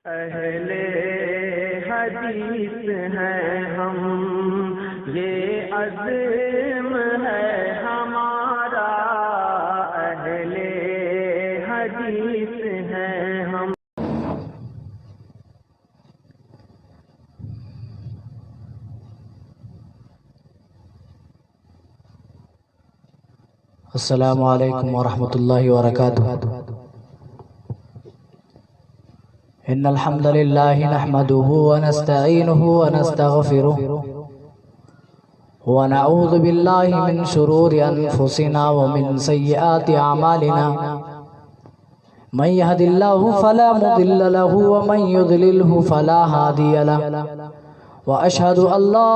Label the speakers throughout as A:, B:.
A: اہل حدیث ہیں ہم، یہ عزم ہے ہمارا، اہل حدیث ہیں ہم۔
B: السلام علیکم ورحمۃ اللہ وبرکاتہ۔ ان الحمد للہ نحمده ونستعینه ونستغفره ونعوذ باللہ من شرور انفسنا ومن سیئات اعمالنا، من يهد الله فلا مضل له ومن يضلله فلا هادي له، واشهد ان لا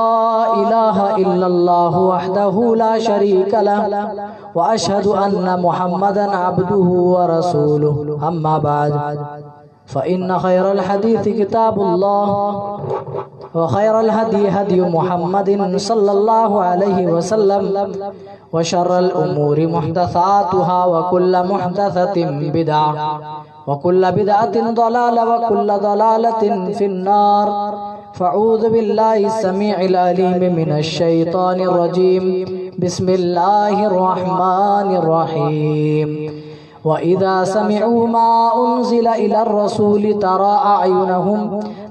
B: اله الا الله وحده لا شريك له، واشهد ان محمدا عبده ورسوله، اما بعد فإن خير الحديث كتاب الله، وخير الهدي هدي محمد صلى الله عليه وسلم، وشر الأمور محدثاتها وكل محدثة بدعة، وكل بدعة ضلالة، وكل ضلالة في النار، فأعوذ بالله السميع العليم من الشيطان الرجيم، بسم الله الرحمن الرحيم۔ وَإِذَا سَمِعُوا مَا أُنزِلَ إِلَى الرَّسُولِ تَرَى أَعْيُنَهُمْ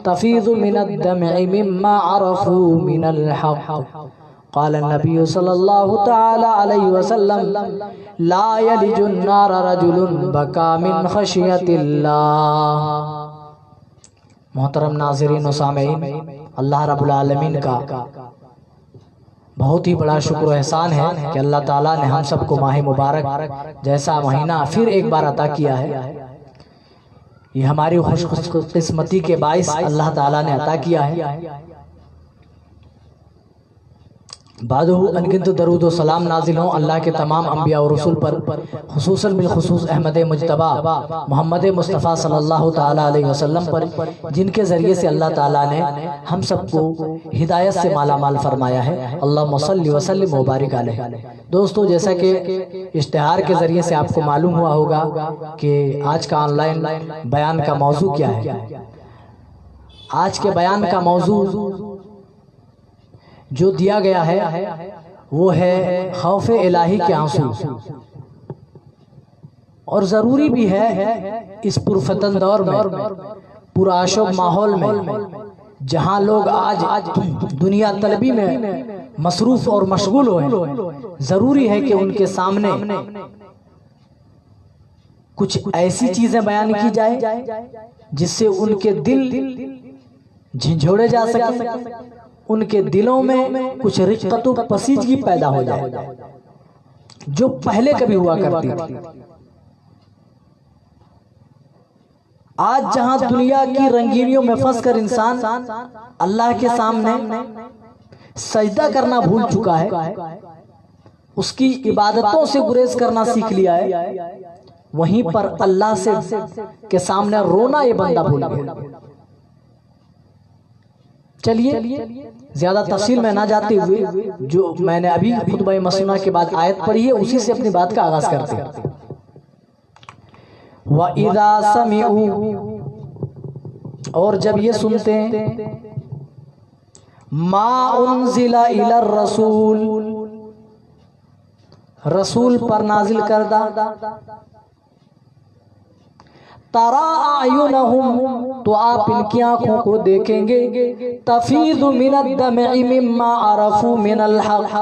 B: تَفِيضُ مِنَ الدَّمْعِ مِمَّا عَرَفُوا مِنَ الْحَقِّ، قال النبي صلى الله تعالى عليه وسلم لا يلج النار رجل بكى من خشية الله۔ محترم ناظرین و سامعین، اللہ رب العالمین کا بہت ہی بڑا شکر و احسان ہے کہ اللہ تعالیٰ نے ہم سب کو ماہ مبارک جیسا مہینہ پھر ایک بار عطا کیا ہے۔ یہ ہماری خوش قسمتی کے باعث اللہ تعالیٰ نے عطا کیا ہے۔ بعدہ انگنت درود و سلام نازل ہوں اللہ کے تمام انبیاء و رسول پر، خصوصاً بالخصوص احمد مجتبیٰ محمد مصطفیٰ صلی اللہ تعالیٰ علیہ وسلم پر، جن کے ذریعے سے اللہ تعالیٰ نے ہم سب کو ہدایت سے مالا مال فرمایا ہے۔ اللہم صلی وسلم وبارک علیہ۔ دوستو، جیسا کہ اشتہار کے ذریعے سے آپ کو معلوم ہوا ہوگا کہ آج کا آن لائن بیان کا موضوع کیا ہے۔ آج کے بیان کا موضوع جو دیا گیا ہے وہ ہے خوف الہی کے آنسو، اور ضروری بھی ہے اس پرفتن دور میں، پرآشوب ماحول میں، جہاں لوگ آج دنیا طلبی میں مصروف اور مشغول ہوئے، ضروری ہے کہ ان کے سامنے کچھ ایسی چیزیں بیان کی جائے جس سے ان کے دل جھنجھوڑے جا سکیں، ان کے دلوں میں کچھ رقت و پسیجگی پیدا ہو جائے جو پہلے کبھی ہوا کرتی تھی۔ آج جہاں دنیا کی رنگینیوں میں پھنس کر انسان اللہ کے سامنے سجدہ کرنا بھول چکا ہے، اس کی عبادتوں سے گریز کرنا سیکھ لیا ہے، وہیں پر اللہ سے کے سامنے رونا یہ بندہ بھول گیا۔ چلیے زیادہ تفصیل میں نہ جاتے ہوئے جو میں نے ابھی خطبہ مسنونہ کے بعد آیت پڑھی ہے اسی سے اپنی بات کا آغاز کرتے ہیں۔ وَإِذَا سَمِعُوا، اور جب یہ سنتے ہیں، مَا أُنزِلَ إِلَى الرَّسُولِ، رسول پر نازل کردہ، تَرَى أَعْيُنَهُمْ، تو آپ ان کی آنکھوں کو دیکھیں گے، تَفِيضُ مِنَ الدَّمْعِ مِمَّا عَرَفُوا مِنَ الْحَقِّ،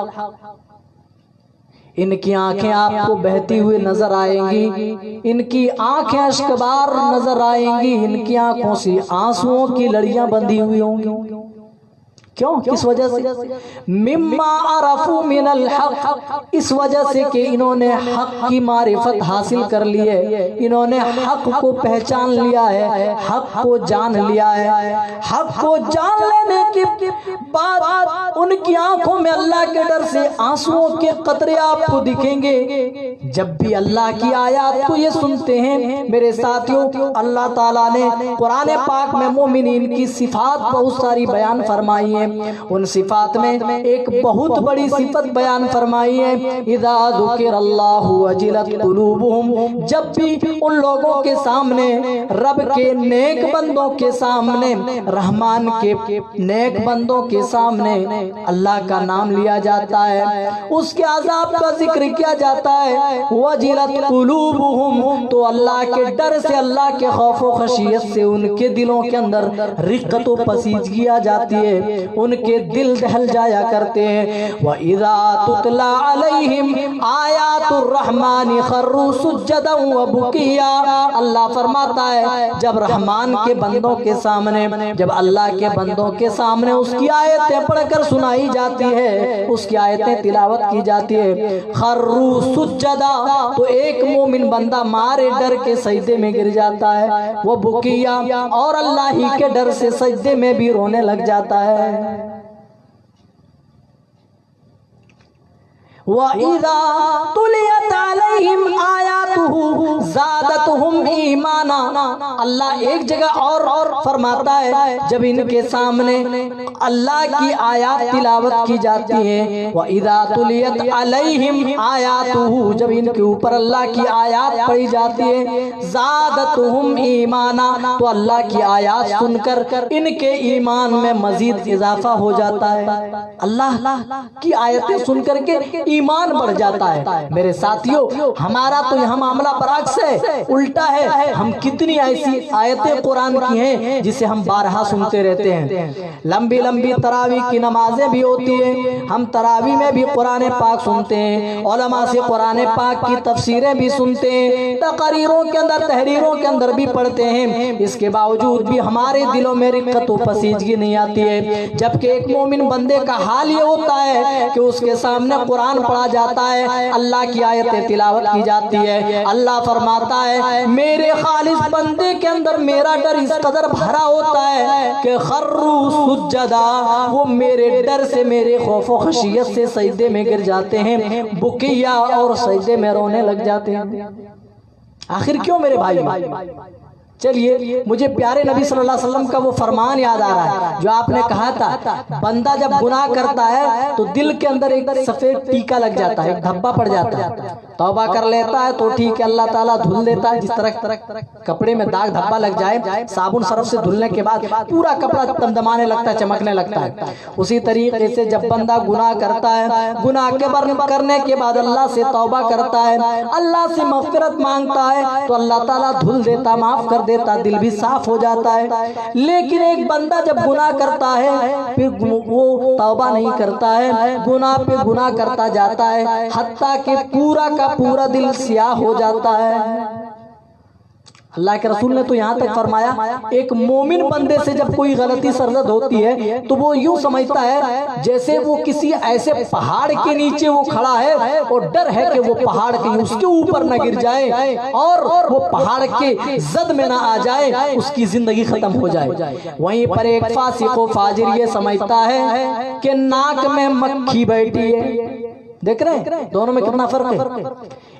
B: ان کی آنکھیں آپ کو بہتی ہوئی نظر آئیں گی، ان کی آنکھیں اشکبار نظر آئیں گی، ان کی آنکھوں سے آنسوؤں کی لڑیاں بندھی ہوئی ہوں گی۔ کیوں؟ کس وجہ سے؟ مما عرفوا من الحق، اس وجہ سے کہ انہوں نے حق کی معرفت حاصل کر لی ہے، انہوں نے حق کو پہچان لیا ہے، حق کو جان لیا ہے۔ حق کو جان لینے ٹکرانے کے بعد ان کی آنکھوں میں اللہ کے ڈر سے آنسوؤں کے قطرے آپ کو دکھیں گے۔ جب بھی اللہ کی آیات کو یہ سنتے ہیں میرے ساتھیوں، اللہ تعالیٰ نے قرآن پاک میں مومنین کی صفات بہت ساری بیان فرمائی ہیں۔ ان صفات میں ایک بہت بڑی صفت بیان فرمائی ہے، اذا ذکر اللہ وجلت قلوبہم، جب بھی ان لوگوں کے سامنے، رب کے نیک بندوں کے سامنے، رحمان کے نیک بندوں کے سامنے اللہ کا نام لیا جاتا ہے، اس کے عذاب کا ذکر کیا جاتا ہے، وجلت قلوبہم، تو اللہ کے ڈر سے، اللہ کے خوف و خشیت سے ان کے دلوں کے اندر رقت و پسیجگی آ جاتی ہے، ان کے دل دہل جایا کرتے ہیں۔ وَإِذَا تُتْلَى عَلَيْهِمْ آیات الرحمن خروا سجدا وبکیا، اللہ فرماتا ہے جب رحمان کے بندوں کے سامنے، جب اللہ کے بندوں کے سامنے اس کی آیتیں پڑھ کر سنائی جاتی ہے، اس کی آیتیں تلاوت کی جاتی ہے، خروا سجدا، تو ایک مومن بندہ مارے ڈر کے سجدے میں گر جاتا ہے، وہ بکیا، اور اللہ ہی کے ڈر سے سجدے میں بھی رونے لگ جاتا ہے۔ وَإِذَا تُلِيَتْ عَلَيْهِمْ آيَاتُهُ زَادَتْهُمْ ایمانا، اللہ ایک جگہ اور فرماتا ہے جب ان کے سامنے اللہ کی آیات تلاوت کی جاتی ہیں، وَإِذَا تُلِيَتْ عَلَيْهِمْ آيَاتُهُ، جب ان کے اوپر اللہ کی آیات پڑھی جاتی ہے، زَادَتْهُمْ ایمانا، تو اللہ کی آیات سن کر ان کے ایمان میں مزید اضافہ ہو جاتا ہے، اللہ کی آیتیں سن کر کے ایمان بڑھ جاتا ہے۔ میرے ساتھیوں، ہمارا تو یہاں معاملہ برعکس ہے، الٹا ہے۔ ہم کتنی ایسی آیتیں قرآن کی ہیں جسے ہم بارہا سنتے رہتے ہیں، لمبی لمبی تراویح کی نمازیں بھی ہوتی ہیں، ہم تراویح میں بھی قرآن پاک سنتے ہیں، علماء سے قرآن پاک کی تفسیریں بھی سنتے ہیں، تقریروں کے اندر، تحریروں کے اندر بھی پڑھتے ہیں، اس کے باوجود بھی ہمارے دلوں میں رقت و پسیجگی نہیں آتی ہے، جبکہ ایک مومن بندے کا حال یہ ہوتا ہے کہ اس کے سامنے قرآن پڑھا جاتا ہے، اللہ کی آیتیں تلاوت کی جاتی ہے، اللہ فرماتا ہے میرے خالص بندے کے اندر میرا ڈر اس قدر بھرا ہوتا ہے کہ خروا سجدا، وہ میرے ڈر سے، میرے خوف و خشیت سے سجدے میں گر جاتے ہیں، بکیا، اور سجدے میں رونے لگ جاتے ہیں۔ آخر کیوں میرے بھائی؟ چلیے مجھے پیارے نبی صلی اللہ علیہ وسلم کا وہ فرمان یاد آ رہا ہے جو آپ نے کہا تھا، بندہ جب گناہ کرتا ہے تو دل کے اندر ایک سفید ٹیکا لگ جاتا ہے، ایک دھبا پڑ جاتا ہے، توبہ کر لیتا ہے تو ٹھیک ہے، اللہ تعالیٰ دھل دیتا ہے، جس طرح کپڑے میں داغ دھبا لگ جائے، صابن صرف سے دھلنے کے بعد پورا کپڑا دمدمانے لگتا ہے، چمکنے لگتا ہے، اسی طریقے سے جب بندہ گناہ کرتا ہے، گناہ کے کرنے کے بعد اللہ سے توبہ کرتا ہے، اللہ سے مغفرت مانگتا ہے تو اللہ تعالیٰ دھل دیتا، معاف کر دیتا، دل بھی صاف ہو جاتا ہے۔ لیکن ایک بندہ جب گناہ کرتا ہے پھر وہ توبہ نہیں کرتا ہے، گناہ پہ گناہ کرتا جاتا ہے، حتیٰ کہ پورا کا پورا دل سیاہ ہو جاتا ہے۔ اللہ کے رسول نے تو یہاں تک فرمایا ایک مومن بندے سے جب کوئی غلطی سرزد ہوتی ہے تو وہ یوں سمجھتا ہے جیسے وہ کسی ایسے پہاڑ کے نیچے وہ کھڑا ہے اور ڈر ہے کہ وہ پہاڑ کہیں اس کے اوپر نہ گر جائے اور وہ پہاڑ کے زد میں نہ آ جائے، اس کی زندگی ختم ہو جائے۔ وہیں پر ایک فاسق و فاجر یہ سمجھتا ہے کہ ناک میں مکھی بیٹھی ہے، دیکھ رہے ہیں دونوں میں کتنا فرق ہے،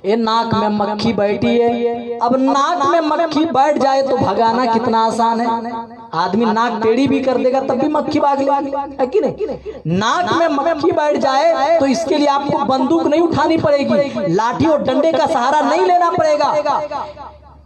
B: یہ ناک میں مکھی بیٹھی ہے، اب ناک میں مکھی بیٹھ جائے تو بھگانا کتنا آسان ہے، آدمی ناک ٹیڑھی بھی کر دے گا تب بھی مکھی بھاگ لے گی، ہے کہ نہیں؟ ناک میں مکھی بیٹھ جائے تو اس کے لیے آپ کو بندوق نہیں اٹھانی پڑے گی، لاٹھی اور ڈنڈے کا سہارا نہیں لینا پڑے گا۔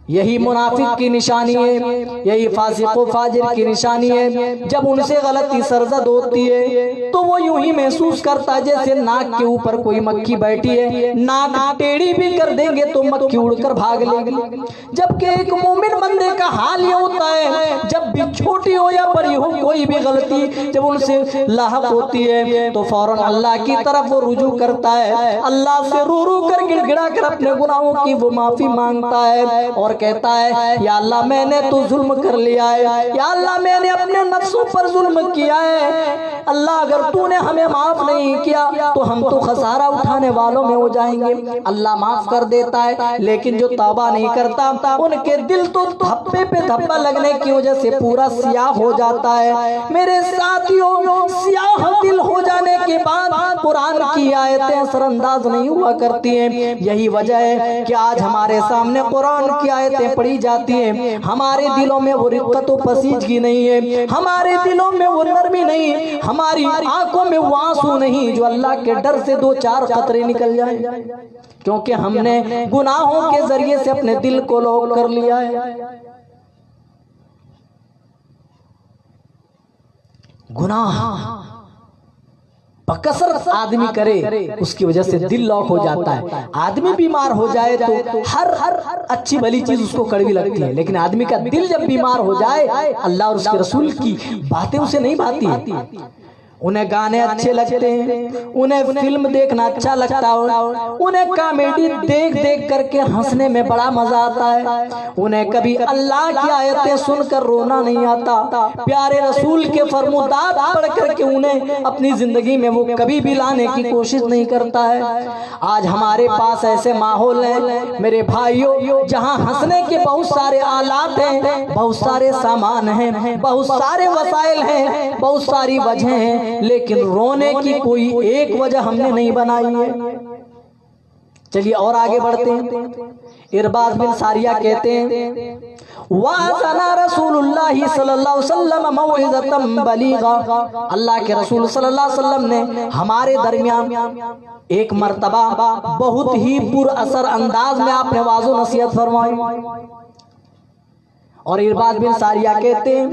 B: یہی منافق کی نشانی ہے، یہی فاسق و فاجر کی نشانی ہے، جب ان سے غلطی سرزد ہوتی ہے تو وہ یوں ہی محسوس کرتا ہے جیسے ناک کے اوپر کوئی مکھی بیٹھی ہے، ناک ٹیڑھی بھی کر دیں گے تو مکھی اڑ کر بھاگ لے گی۔ جبکہ ایک مومن بندے کا حال یہ ہوتا ہے جب بھی چھوٹی ہو یا بڑی ہو کوئی بھی غلطی جب ان سے لاحق ہوتی ہے تو فوراً اللہ کی طرف وہ رجوع کرتا ہے، اللہ سے رو رو کر گڑ گڑا کر اپنے گناہوں کی وہ معافی مانگتا ہے اور کہتا ہے یا اللہ میں نے تو ظلم کر لیا ہے، یا اللہ میں نے اپنے نفسوں پر ظلم کیا ہے، اللہ اگر تو نے ہمیں معاف نہیں کیا تو ہم تو خسارہ اٹھانے والوں میں ہو جائیں گے۔ اللہ معاف کر دیتا ہے، لیکن جو توبہ نہیں کرتا ان کے دل تو دھبے پہ دھبا لگنے کی وجہ سے پورا سیاہ ہو جاتا ہے۔ میرے ساتھیوں، سیاہ دل ہو جانے کے بعد قرآن کی آیتیں اثر انداز نہیں ہوا کرتی ہیں۔ یہی وجہ ہے کہ آج ہمارے سامنے قرآن کی آیتیں پڑھی جاتی ہیں، ہمارے دلوں میں وہ رقت و پسیجگی نہیں ہے، ہمارے دلوں میں وہ نرمی نہیں، ہماری آنکھوں میں وہ آنسو نہیں جو اللہ کے ڈر سے دو چار قطرے نکل جائیں، کیونکہ ہم نے گناہوں کے ذریعے سے اپنے دل کو لوک کر لیا ہے۔ گناہ بکثرت آدمی کرے، اس کی وجہ سے دل لاک ہو جاتا ہے۔ آدمی بیمار ہو جائے تو ہر اچھی بھلی چیز اس کو کڑوی لگتی ہے، لیکن آدمی کا دل جب بیمار ہو جائے، اللہ اور اس کے رسول کی باتیں اسے نہیں بھاتی۔ انہیں گانے اچھے لگتے ہیں، انہیں فلم دیکھنا اچھا لگتا ہے، انہیں کامیڈی دیکھ دیکھ کر کے ہنسنے میں بڑا مزہ آتا ہے، انہیں کبھی اللہ کی آیتیں سن کر رونا نہیں آتا، پیارے رسول کے فرمودات پڑھ کر کے انہیں اپنی زندگی میں وہ کبھی بھی لانے کی کوشش نہیں کرتا ہے۔ آج ہمارے پاس ایسے ماحول ہیں میرے بھائیوں، جہاں ہنسنے کے بہت سارے آلات ہیں، بہت سارے سامان ہیں، بہت سارے وسائل ہیں، بہت ساری وجہیں ہیں، لیکن رونے کی کوئی ایک وجہ ہم نے نہیں بنائی ہے۔ چلیے اور آگے بڑھتے ہیں۔ ارباز بن ساریہ کہتے ہیں، وَأَذَنَ رَسُولُ اللَّهِ صلی اللہ علیہ وسلم مَوْعِظَةً بَلِيغًا، اللہ کے رسول صلی اللہ علیہ وسلم نے ہمارے درمیان ایک مرتبہ بہت ہی پر اثر انداز میں آپ نے واعظ و نصیحت فرمائی۔ اور ارباز بن ساریہ کہتے ہیں،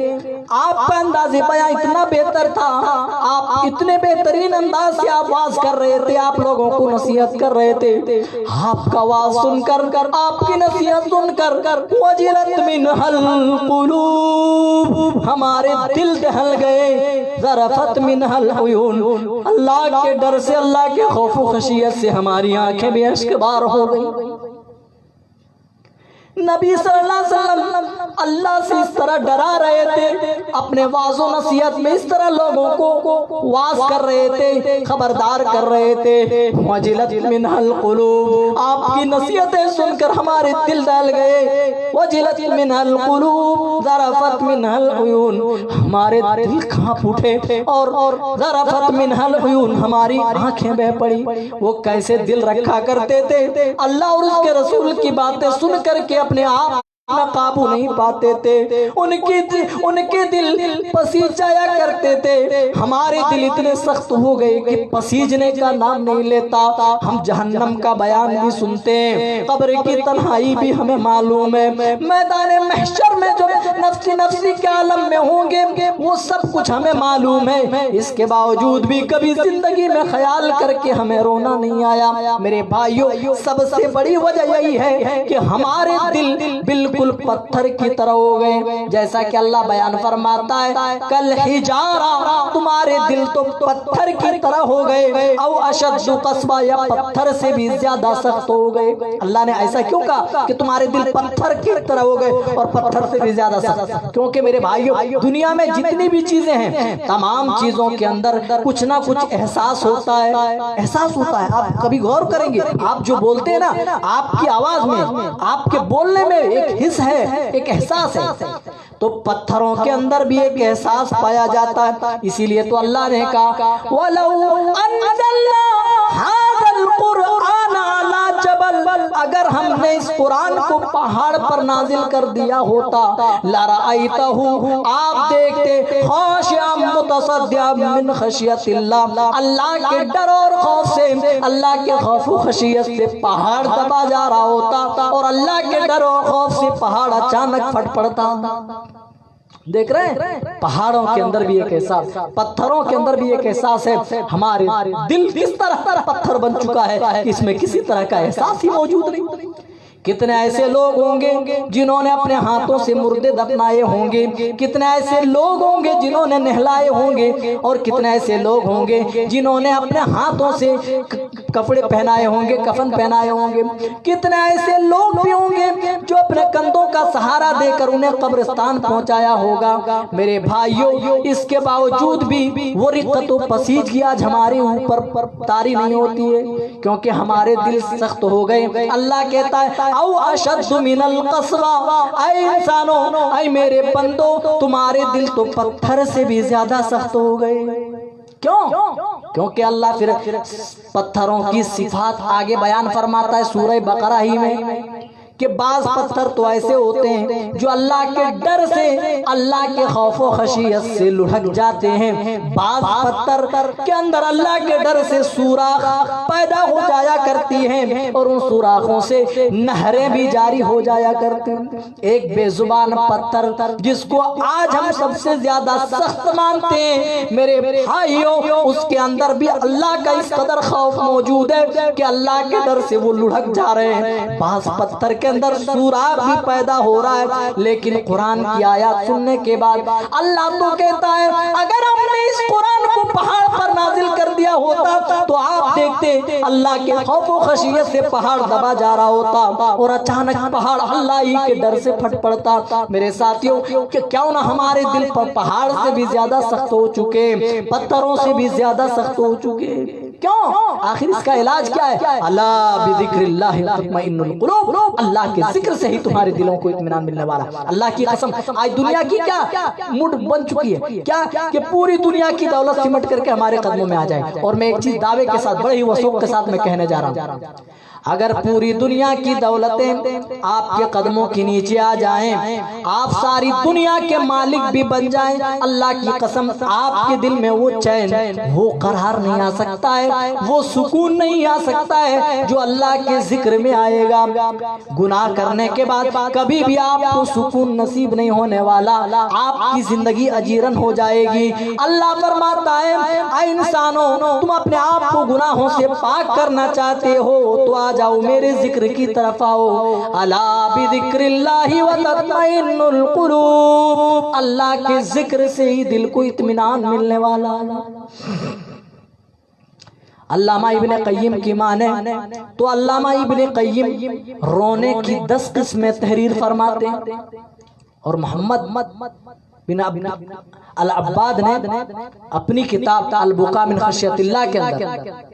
B: آپ کا انداز بیان اتنا بہتر تھا، آپ اتنے بہترین انداز سے آپ واعظ کر رہے تھے، آپ لوگوں کو نصیحت کر رہے تھے، آپ کا واعظ سن کر، آپ کی نصیحت سن کر وجلت منها القلوب، ہمارے دل دہل گئے، ذرفت منها العیون، اللہ کے ڈر سے، اللہ کے خوف و خشیت سے ہماری آنکھیں بھی اشک بار ہو گئی۔ نبی صلی اللہ علیہ وسلم اللہ سے اس طرح ڈرا رہے تھے، اپنے واعظ و نصیحت میں اس طرح لوگوں کو واعظ کر رہے تھے، خبردار کر رہے تھے، وجلت منها القلوب، آپ کی نصیحتیں سن کر ہمارے دل دہل گئے، وجلت منها القلوب ذرفت منها العیون، ہمارے دل کانپ اٹھے، اور ذرفت منها العیون، ہماری آنکھیں بہہ پڑی۔ وہ کیسے دل رکھا کرتے تھے، اللہ اور اس کے رسول کی باتیں سن کر کے اپنے آپ میں قابو نہیں پاتے تھے، ان کے دل پسیج جایا کرتے تھے۔ ہمارے دل اتنے سخت ہو گئے کہ پسیجنے کا نام نہیں لیتا۔ ہم جہنم کا بیان بھی سنتے ہیں، قبر کی تنہائی بھی ہمیں معلوم ہے، میدان محشر میں جو نفسی نفسی کے عالم میں ہوں گے وہ سب کچھ ہمیں معلوم ہے، اس کے باوجود بھی کبھی زندگی میں خیال کر کے ہمیں رونا نہیں آیا۔ میرے بھائیوں، سب سے بڑی وجہ یہی ہے کہ ہمارے دل بالکل پتھر کی طرح ہو گئے، جیسا کہ اللہ بیان فرماتا ہے، کل حجارہ، تمہارے دل تو پتھر کی طرح ہو گئے، او اشد قسوہ، یا پتھر سے بھی زیادہ سخت ہو گئے۔ اللہ نے ایسا کیوں کہا کہ تمہارے دل پتھر کی طرح ہو گئے اور پتھر سے بھی زیادہ سخت؟ کیونکہ میرے بھائیوں، دنیا میں جتنی بھی چیزیں ہیں، تمام چیزوں کے اندر کچھ نہ کچھ احساس ہوتا ہے، احساس ہوتا ہے۔ آپ کبھی غور کریں گے، آپ جو بولتے ہیں نا، آپ کی آواز میں، آپ کے بولنے میں ایک حس ہے، ایک احساس ہے، تو پتھروں کے اندر بھی ایک احساس پایا جاتا ہے۔ اسی لیے تو اللہ نے کہا، وَلَوْ أَنزَلْنَا هَذَا الْقُرْآنَ عَلَى جَبَلٍ، اگر ہم نے اس قرآن کو پہاڑ پر نازل کر دیا ہوتا، لَرَأَيْتَهُ، آپ دیکھتے، خَاشِعًا مُتَصَدِّعًا مِنْ خَشْيَةِ اللَّهِ، اللہ کے ڈر اور خوف سے، اللہ کے خوف و خشیت سے پہاڑ دبا جا رہا ہوتا، اور اللہ کے ڈر اور خوف سے پہاڑ اچانک پھٹ پڑتا۔ دیکھ رہے ہیں، پہاڑوں کے اندر بھی ایک احساس، پتھروں کے اندر بھی ایک احساس ہے۔ ہمارے دل کس طرح پتھر بن چکا ہے کہ اس میں کسی طرح کا احساس ہی موجود نہیں۔ کتنے ایسے لوگ ہوں گے جنہوں نے اپنے ہاتھوں سے مردے دفنائے ہوں گے، کتنے ایسے لوگ ہوں گے جنہوں نے نہلائے ہوں گے، اور کتنے ایسے لوگ ہوں گے جنہوں نے اپنے ہاتھوں سے کپڑے پہنائے ہوں گے, کفن پہنائے ہوں گے. کتنے ایسے لوگ بھی ہوں گے جو اپنے کندھوں کا سہارا دے کر انہیں قبرستان پہنچایا ہوگا. میرے بھائیوں, اس کے باوجود بھی وہ رقت و پسیجگی آج ہمارے اوپر طاری نہیں ہوتی ہے, کیونکہ ہمارے دل سخت ہو گئے. اللہ کہتا ہے او اشد من القسوہ, اے انسانوں, اے میرے بندو, تمہارے دل تو پتھر سے بھی زیادہ سخت ہو گئے. کیوں؟ کیونکہ اللہ پھر پتھروں کی صفات آگے بیان فرماتا ہے سورہ بقرہ ہی میں کہ بعض پتھر تو ایسے ہوتے ہیں جو اللہ کے ڈر سے, اللہ کے خوف و خشیت سے لڑھک جاتے ہیں. بعض پتھر کے اندر اللہ کے ڈر سے سوراخ پیدا ہو جایا کرتی ہیں اور ان سوراخوں سے نہریں بھی جاری ہو جایا کرتی ہیں. ایک بے زبان پتھر جس کو آج ہم سب سے زیادہ سخت مانتے ہیں, میرے بھائیوں, اس کے اندر بھی اللہ کا اس قدر خوف موجود ہے کہ اللہ کے ڈر سے وہ لڑھک جا رہے ہیں. بعض پتھر کے اندر سوراخ بھی پیدا ہو رہا ہے, لیکن قرآن کی آیات سننے کے بعد اللہ تو کہتا ہے اگر ہم نے اس قرآن کو پہاڑ پر نازل کر دیا ہوتا تو آپ دیکھتے اللہ کے خوف و خشیت سے پہاڑ دبا جا رہا ہوتا اور اچانک پہاڑ اللہ ہی کے ڈر سے پھٹ پڑتا. میرے ساتھیوں, کہ کیوں نہ ہمارے دل پر پہاڑ سے بھی زیادہ سخت ہو چکے, پتھروں سے بھی زیادہ سخت ہو چکے. کیوں؟ آخر اس کا علاج کیا ہے؟ الا بذکر اللہ تطمئن القلوب, اللہ کے ذکر سے ہی تمہارے دلوں کو اطمینان ملنے والا. اللہ کی قسم, آج دنیا کی کیا موڈ بن چکی ہے, کیا کہ پوری دنیا کی دولت سمٹ کر کے ہمارے قدموں میں آ جائے. اور میں ایک چیز دعوے کے ساتھ, بڑے ہی وثوق کے ساتھ میں کہنے جا رہا ہوں, اگر پوری دنیا کی دولتیں آپ کے قدموں کے نیچے آ جائیں, آپ ساری دنیا کے مالک بھی بن جائیں, اللہ کی قسم آپ کے دل میں وہ چین, وہ قرار نہیں آ سکتا ہے, وہ سکون نہیں آ سکتا ہے جو اللہ کے ذکر میں آئے گا. گناہ کرنے کے بعد کبھی بھی آپ کو سکون نصیب نہیں ہونے والا, آپ کی زندگی اجیرن ہو جائے گی. اللہ فرماتا ہے اے انسانوں, تم اپنے آپ کو گناہوں سے پاک کرنا چاہتے ہو تو آ جاؤ میرے ذکر کی طرف آؤ. الا بذکر اللہ وتطمئن القلوب, اللہ کے ذکر سے ہی دل کو اطمینان ملنے والا. علامہ ابن قیم کی مانے تو علامہ ابن قیم رونے کی 10 قسمیں تحریر فرماتے ہیں, اور محمد بن العباد نے اپنی کتاب البقاء من خشیت اللہ کے اندر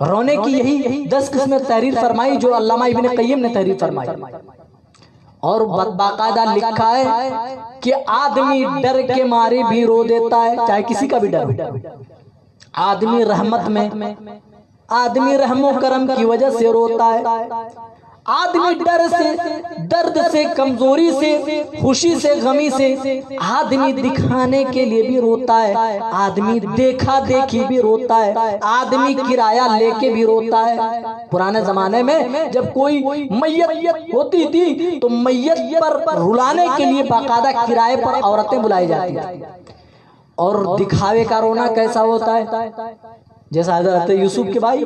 B: رونے کی یہی 10 قسمیں تحریر فرمائی جو علامہ ابن قیم نے تحریر فرمائی. اور باقاعدہ لکھا ہے کہ آدمی ڈر کے مارے بھی رو دیتا ہے, چاہے کسی کا بھی ڈر. آدمی رحمت میں, آدمی رحم و کرم کی وجہ سے روتا ہے, آدمی ڈر سے, درد سے, کمزوری سے, خوشی سے, غمی سے, آدمی دکھانے کے لیے بھی روتا ہے, آدمی دیکھا دیکھی بھی روتا ہے, آدمی کرایہ لے کے بھی روتا ہے. پرانے زمانے میں جب کوئی میت ہوتی تھی تو میت پر رلانے کے لیے باقاعدہ کرائے پر عورتیں بلائی جاتی ہیں. اور دکھاوے کا رونا کیسا ہوتا ہے, جیسا حضرت یوسف کے بھائی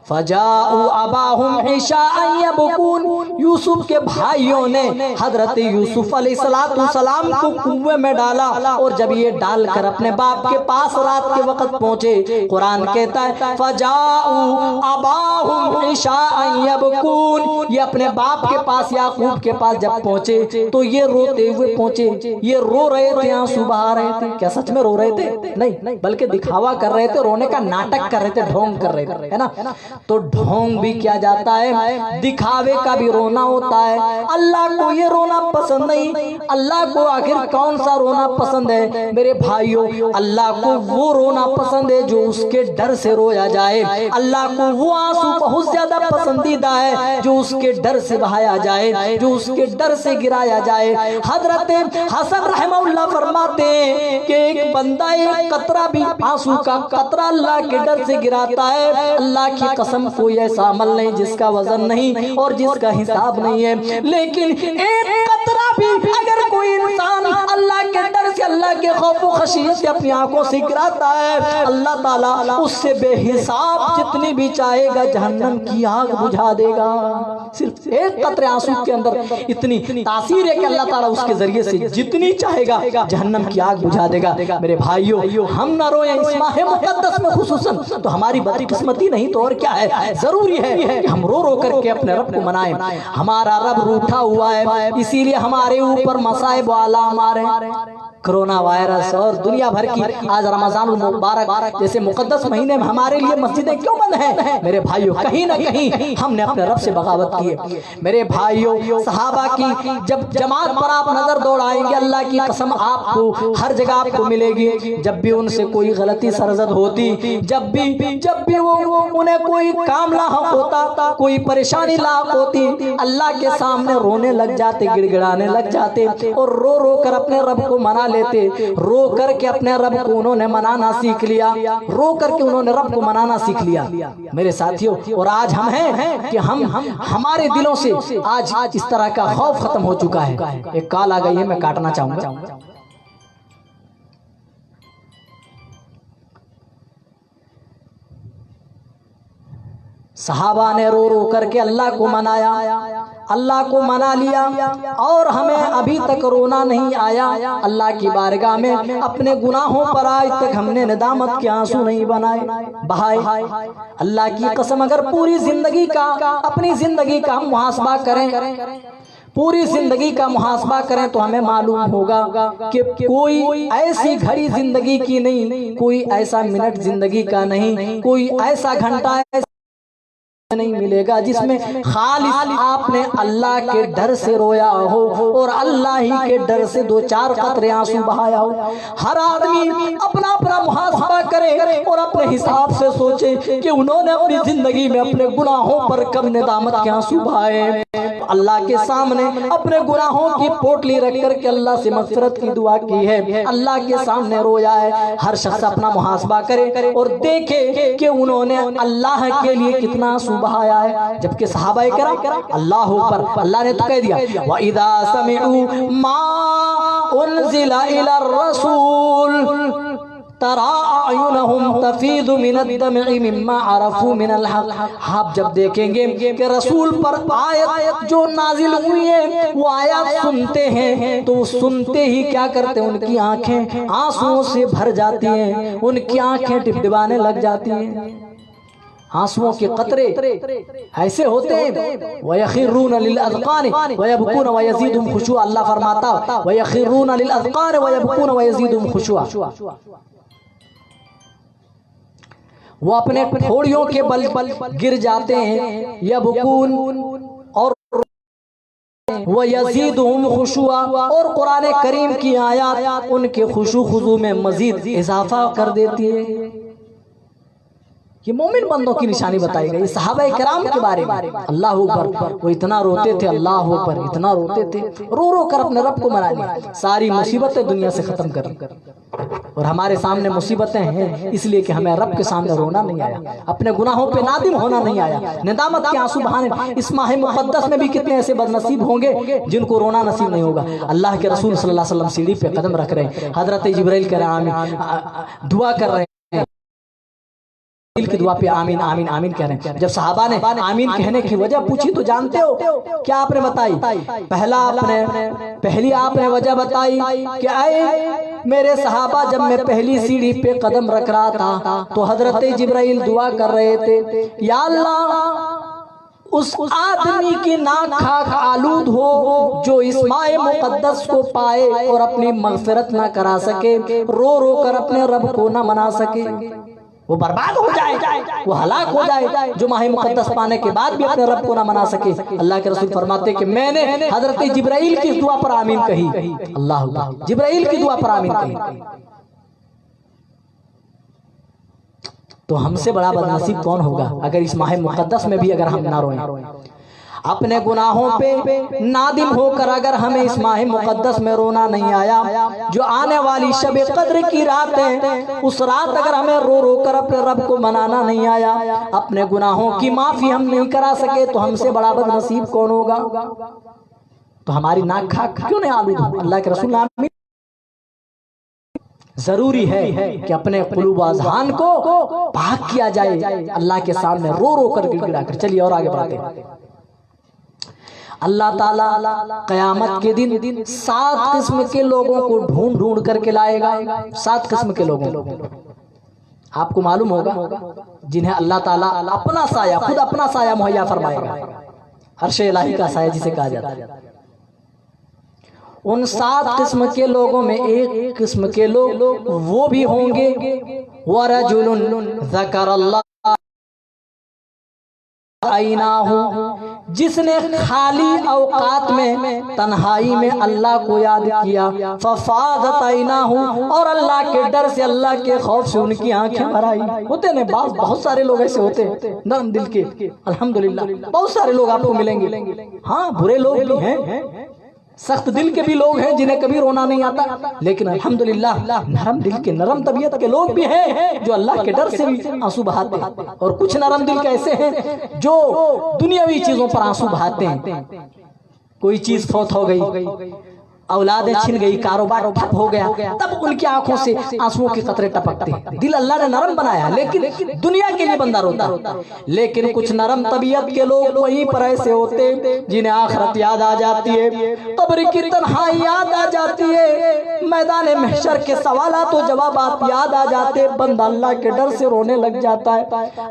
B: فجاءوا اباهم عشاء يبكون, یوسف کے بھائیوں نے حضرت یوسف علیہ السلام کو کنویں میں ڈالا, اور جب یہ ڈال کر اپنے باپ کے پاس رات کے وقت پہنچے, قرآن کہتا ہے فجاءوا اباهم عشاء يبكون, یہ اپنے باپ کے پاس یعقوب کے پاس جب پہنچے تو یہ روتے ہوئے پہنچے. یہ رو رہے تھے, آنسو بہا رہے تھے, کیا سچ میں رو رہے تھے؟ نہیں, بلکہ دکھاوا کر رہے تھے, رونے کا ناٹک کر رہے تھے, ڈھونگ کر رہے تھے, ہے نا. تو ڈھونگ بھی کیا جاتا ہے, دکھاوے کا بھی رونا ہوتا ہے. اللہ کو یہ رونا پسند نہیں. اللہ کو آخر کون سا رونا پسند ہے میرے بھائیوں؟ اللہ کو وہ رونا پسند ہے جو اس کے ڈر سے رویا جائے. اللہ کو وہ آنسو بہت زیادہ پسندیدہ ہے جو اس کے ڈر سے بہایا جائے, جو اس کے ڈر سے گرایا جائے. حضرت حسن رحمہ اللہ فرماتے ہیں کہ ایک بندہ ایک قطرہ بھی, آنسو کا قطرہ اللہ کے ڈر سے گراتا ہے, اللہ کی قسم کوئی ایسا عمل نہیں جس کا وزن نہیں اور جس کا حساب نہیں ہے. لیکن ایک قطرہ بھی اگر کوئی انسان اللہ کے ڈر سے, اللہ کے خوف و خشیت سے اپنی آنکھوں سے گراتا ہے، اللہ تعالیٰ اس سے بے حساب جتنی بھی چاہے گا جہنم کی آگ بجھا دے گا۔ صرف ایک قطرے آنسو کے اندر اتنی تاثیر ہے کہ اللہ تعالیٰ اس کے ذریعے سے جتنی چاہے گا جہنم کی آگ بجھا دے گا۔ میرے بھائیو، ہم نہ روئیں اس ماہ مقدس میں خصوصاً تو ہماری بدقسمتی نہیں تو اور کیا ہے، ضروری ہے کہ ہم رو رو کر کے اپنے رب کو منائیں۔ ہمارا رب روٹھا ہوا ہے، اسی لیے ہمارے اوپر مصائب و آلام آ رہے ہیں، کرونا وائرس اور دنیا بھر کی۔ آج رمضان المبارک جیسے مقدس مہینے میں ہمارے لیے مسجدیں کیوں بند ہیں؟ میرے بھائیو، کہیں نہ کہیں ہم نے اپنے رب سے بغاوت کی ہے۔ میرے بھائیو، صحابہ کی جب جماعت پر آپ نظر دوڑائیں گے، اللہ کی قسم آپ کو ہر جگہ آپ کو ملے گی۔ جب بھی ان سے کوئی غلطی سرزد ہوتی، جب بھی وہ انہیں کوئی کام لاحق ہوتا، کوئی پریشانی لاحق ہوتی، اللہ کے سامنے رونے لگ جاتے، گڑ گڑانے لگ جاتے اور رو رو کر اپنے رب کو منا لیتے۔ رو کر کے اپنے رب کو انہوں نے منانا سیکھ لیا، رو کر کے انہوں نے رب کو منانا سیکھ لیا۔ میرے ساتھیوں، اور آج ہم ہیں کہ ہمارے دلوں سے آج اس طرح کا خوف ختم ہو چکا ہے۔ ایک کال آ گئی ہے، میں کاٹنا چاہوں گا۔ صحابہ نے رو رو کر کے اللہ کو منایا، اللہ کو منا لیا، اور ہمیں ابھی تک رونا نہیں آیا اللہ کی بارگاہ میں۔ اپنے گناہوں پر آج تک ہم نے ندامت کے آنسو نہیں بہائے۔ اللہ کی قسم، اگر پوری زندگی کا، اپنی زندگی کا ہم محاسبہ کریں، پوری زندگی کا محاسبہ کریں تو ہمیں معلوم ہوگا کہ کوئی ایسی گھڑی زندگی کی نہیں، کوئی ایسا منٹ زندگی کا نہیں، کوئی ایسا گھنٹہ نہیں ملے گا جس میں خالص آپ نے اللہ کے ڈر سے رویا ہو اور اللہ ہی کے ڈر سے دو چار قطرے آنسو بہایا ہو۔ ہر آدمی اپنا اپنا محاسبہ کرے اور اپنے حساب سے سوچے کہ انہوں نے اپنی زندگی میں اپنے گناہوں پر کب ندامت کے آنسو بہائے۔ اللہ کے سامنے اپنے گناہوں کی پوٹلی رکھ کر کے اللہ سے مغفرت کی دعا کی ہے، اللہ کے سامنے رویا ہے۔ ہر شخص اپنا محاسبہ کرے اور دیکھے کہ انہوں نے اللہ کے لیے کتنا آنسو بہایا ہے۔ جبکہ صحابہ کرام، اللہ اوپر، اللہ نے تو کہہ دیا وَإِذَا سَمِعُوا مَا أُنزِلَ إِلَى الرَّسُولِ تَرَىٰ أَعْيُنَهُمْ تَفِيضُ مِنَ الدَّمْعِ مِمَّا عَرَفُوا مِنَ الْحَقِّ۔ آپ جب دیکھیں گے کہ رسول پر آیت جو نازل ہوئی ہے، وہ آیات سنتے ہیں تو سنتے ہی کیا کرتے ہیں، ان کی آنکھیں آنسوؤں سے بھر جاتی ہیں، ان کی آنکھیں ڈبڈبانے لگ جاتی ہیں۔ آنسوؤں کے قطرے ایسے ہوتے ہیں وَيَخِرُّونَ لِلْأَذْقَانِ وَيَبْكُونَ وَيَزِيدُهُمْ خُشُوعًا۔ اللہ فرماتا وَيَخِرُّونَ لِلْأَذْقَانِ وَيَبْكُونَ وَيَزِيدُهُمْ خُشُوعًا۔ وہ اپنے پھوڑیوں کے بل گر جاتے ہیں، یبکون اور وَيَزِيدُهُمْ خُشُوعًا، اور قرآن کریم کی آیات ان کے خشوع خضوع میں مزید اضافہ کر دیتی ہے۔ یہ مومن بندوں کی نشانی بتائی گئی صحابہ کرام کے بارے میں۔ اللہ اکبر، وہ اتنا روتے تھے، اللہ اکبر اتنا روتے تھے، رو رو کر اپنے رب کو منا لیا، ساری مصیبتیں دنیا سے ختم کر۔ اور ہمارے سامنے مصیبتیں ہیں اس لیے کہ ہمیں رب کے سامنے رونا نہیں آیا، اپنے گناہوں پہ نادم ہونا نہیں آیا، ندامت کے آنسو بہانے۔ اس ماہ مقدس میں بھی کتنے ایسے بد نصیب ہوں گے جن کو رونا نصیب نہیں ہوگا۔ اللہ کے رسول صلی اللہ علیہ وسلم سیڑھی پہ قدم رکھ رہے ہیں، حضرت جبرائیل کہہ رہے ہیں، دعا کر رہے ہیں، کی دعا پہ آمین آمین آمین کہہ رہے ہیں۔ جب صحابہ نے آمین کہنے کی وجہ پوچھی تو جانتے ہو کیا آپ نے بتائی؟ پہلی آپ نے وجہ بتائی کہ اے میرے صحابہ، جب میں پہلی سیڑھی پہ قدم رکھ رہا تھا تو حضرت جبرائیل دعا کر رہے تھے، یا اللہ اس آدمی کی ناک خاک آلود ہو جو اس ماہ مقدس کو پائے اور اپنی مغفرت نہ کرا سکے، رو رو کر اپنے رب کو نہ منا سکے، وہ برباد ہو جائے، وہ ہلاک ہو جائے، جو ماہ مقدس پانے کے بعد بھی اپنے رب کو نہ منا سکے۔ اللہ کے رسول فرماتے کہ میں نے حضرت جبرائیل کی دعا پر آمین کہی، اللہ جبرائیل کی دعا پر آمین کہی۔ تو ہم سے بڑا بد نصیب کون ہوگا اگر اس ماہ مقدس میں بھی اگر ہم نہ روئیں، اپنے گناہوں پہ نادم ہو کر اگر ہمیں اس ماہ مقدس میں رونا نہیں آیا، جو آنے والی شب قدر کی رات ہے، اس رات اگر ہمیں رو رو کر اپنے رب کو منانا نہیں آیا، اپنے گناہوں کی معافی ہم نہیں کرا سکے، تو ہم سے بڑا بد نصیب کون ہوگا؟ تو ہماری ناک کھاک کیوں نہیں آلود ہو؟ اللہ کے رسول آمین۔ ضروری ہے کہ اپنے قلوب و اذہان کو پاک کیا جائے اللہ کے سامنے رو رو کر گڑ گڑا کر. چلیے اور آگے بڑھتے ہیں. اللہ تعالیٰ قیامت کے دن 7 قسم کے لوگوں کو ڈھونڈ ڈھونڈ کر کے لائے گا. 7 قسم کے لوگوں کو آپ کو معلوم ہوگا جنہیں اللہ تعالیٰ اپنا سایہ خود اپنا سایہ مہیا فرمائے گا. عرش الہی کا سایہ جسے کہا جاتا ہے. ان 7 قسم کے لوگوں میں ایک قسم کے لوگ وہ بھی ہوں گے وَرَجُلٌ ذَكَرَ اللَّهَ جس نے خالی اوقات میں تنہائی میں اللہ کو یاد کیا ففاضت عیناہ اور اللہ کے ڈر سے اللہ کے خوف سے ان کی آنکھیں بھر آئی. ہوتے ہیں بہت سارے لوگ ایسے ہوتے ہیں نرم دل کے, الحمدللہ بہت سارے لوگ آپ کو ملیں گے. ہاں برے لوگ بھی ہیں, سخت دل کے بھی لوگ ہیں جنہیں کبھی رونا نہیں آتا, لیکن الحمدللہ نرم دل کے نرم طبیعت کے لوگ بھی ہیں جو اللہ کے ڈر سے بھی آنسو بہاتے ہیں. اور کچھ نرم دل کے ایسے ہیں جو دنیاوی چیزوں پر آنسو بہاتے ہیں. کوئی چیز فوت ہو گئی, اولادیں چھن گئی, کاروبار ٹھپ ہو گیا, تب ان کی آنکھوں سے آنسوؤں کے قطرے ٹپکتے ہیں. دل اللہ نے نرم بنایا لیکن دنیا کے لیے بندہ روتا. لیکن کچھ نرم طبیعت کے لوگ وہیں پر ایسے ہوتے جنہیں آخرت یاد آ جاتی ہے, قبر کی تنہائی یاد آ جاتی ہے, میدان محشر کے سوالات و جوابات یاد آ جاتے, بندہ اللہ کے ڈر سے رونے لگ جاتا ہے.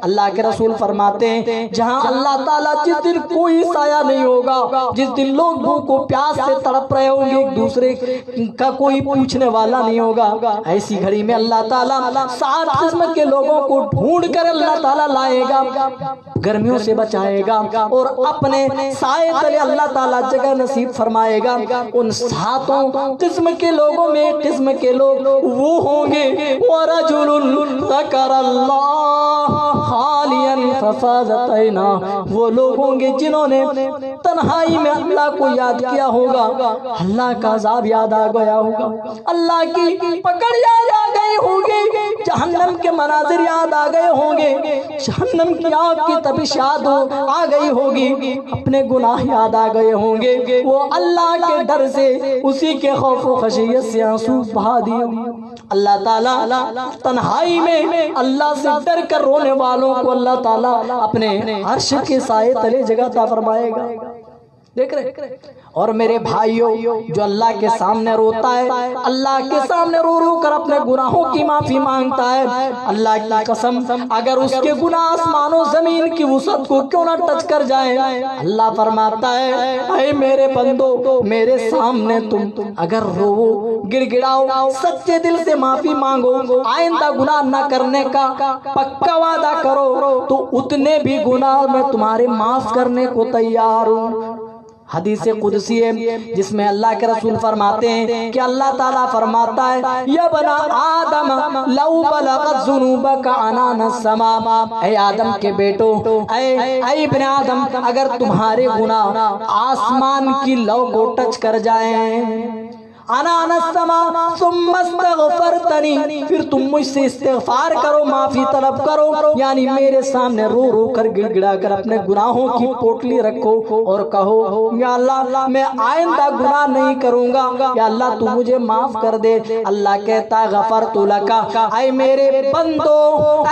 B: اللہ کے رسول فرماتے ہیں جہاں اللہ تعالیٰ جس دن کوئی سایہ نہیں ہوگا, جس دن لوگ بھوک و پیاس سے تڑپ رہے ہوں گے, دوسرے کا کوئی پوچھنے والا نہیں ہوگا, ایسی گھڑی میں اللہ تعالیٰ 7 قسم کے لوگوں کو ڈھونڈ کر اللہ تعالیٰ لائے گا, گرمیوں سے بچائے گا اور اپنے سائے تلے اللہ تعالیٰ جگہ نصیب فرمائے گا. ان 7 قسم کے لوگوں میں ایک قسم کے لوگ وہ ہوں گے وَرَجُلٌ ذَكَرَ اللَّهَ خَالِيًا فَفَاضَتْ عَيْنَاهُ, وہ لوگ ہوں گے جنہوں نے تنہائی میں اللہ کو یاد کیا ہوگا, اللہ کا عذاب یاد آ گیا ہوگا, اللہ کی پکڑ یاد آ گئی ہوگی, جہنم کے مناظر یاد آ گئے ہوں گے, جہنم کی آگ کی تپش یاد آ گئی ہوگی, اپنے گناہ یاد آ گئے ہوں گے. وہ اللہ کے ڈر سے اسی کے خوف و خشیت سے آنسو بہا دیے. اللہ تعالیٰ تنہائی میں اللہ سے ڈر کر رونے والوں کو اللہ تعالیٰ اپنے عرش کے سائے تلے جگہ عطا فرمائے گا. دیکھ رہے. اور میرے بھائیوں جو اللہ کے سامنے روتا ہے, اللہ کے سامنے رو رو کر اپنے گناہوں کی معافی مانگتا ہے, اللہ کی قسم اگر اس کے گناہ آسمان و زمین کی وسعت کو کیوں نہ ٹچ کر جائیں, اللہ فرماتا ہے اے میرے بندو میرے سامنے تم اگر رو گڑ گڑاؤ, سچے دل سے معافی مانگو, آئندہ گناہ نہ کرنے کا پکا وعدہ کرو, تو اتنے بھی گناہ میں تمہارے معاف کرنے کو تیار ہوں. حدیث قدسی ہے جس میں اللہ کے رسول فرماتے ہیں کہ اللہ تعالیٰ فرماتا ہے یا بنا آدم لو بلغت ذنوبک عنان السماء, اے آدم کے بیٹو, اے ابن آدم اگر تمہارے گناہ آسمان کی لو کو ٹچ کر جائیں, عنان السماء ثم استغفرتنی, پھر تم مجھ سے استغفار کرو, معافی طلب کرو, یعنی میرے سامنے رو رو کر گڑ گڑا کر اپنے گناہوں کی پوٹلی رکھو اور کہو یا اللہ میں آئندہ گناہ نہیں کروں گا, یا اللہ تو مجھے معاف کر دے. اللہ کہتا ہے غفرت لکا, اے میرے بندو,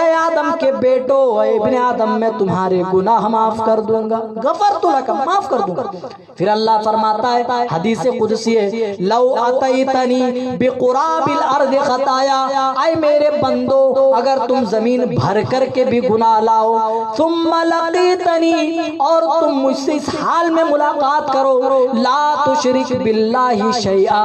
B: اے آدم کے بیٹو, اے ابن آدم میں تمہارے گناہ معاف کر دوں گا, غفرت لکا معاف کر دوں گا. پھر اللہ فرماتا ہے حدیث قدسی ہے لو اتیتنی بقراب الارض خطایا, اے میرے بندو اگر تم زمین بھر کر کے بھی گناہ لاؤ, ثم لقیتنی اور تم مجھ سے اس حال میں ملاقات کرو, لا تشرک باللہ شیئا,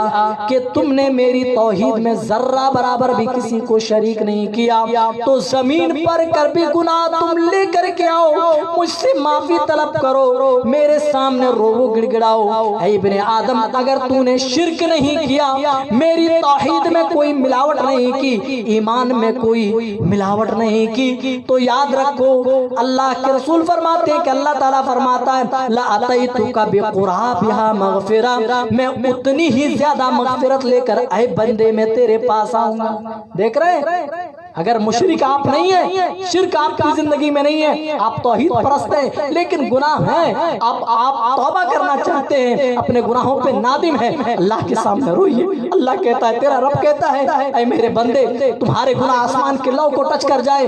B: کہ تم نے میری توحید میں ذرہ برابر بھی کسی کو شریک نہیں کیا, تو زمین پر کر بھی گناہ تم لے کر کے آؤ, مجھ سے معافی طلب کرو, میرے سامنے رو گڑ گڑاؤ. اے ابن آدم اگر تو نے شرک نہیں کیا, میری توحید میں کوئی ملاوٹ نہیں کی, ایمان میں کوئی ملاوٹ نہیں کی, تو یاد رکھو اللہ کے رسول فرماتے ہیں کہ اللہ تعالیٰ فرماتا ہے لَأَتَيْتُكَ بِقُرَابِهَا مَغْفِرَةً, میں اتنی ہی زیادہ مغفرت لے کر اے بندے میں تیرے پاس آؤں گا. دیکھ رہے اگر مشرک آپ نہیں ہیں، شرک آپ کی زندگی میں نہیں ہے، آپ توحید پرست ہیں لیکن گناہ ہیں، آپ توبہ کرنا چاہتے ہیں، اپنے گناہوں پہ نادم ہیں، اللہ کے سامنے روئیے۔ اللہ کہتا ہے، تیرا رب کہتا ہے، اے میرے بندے تمہارے گناہ آسمان کے لو کو ٹچ کر جائے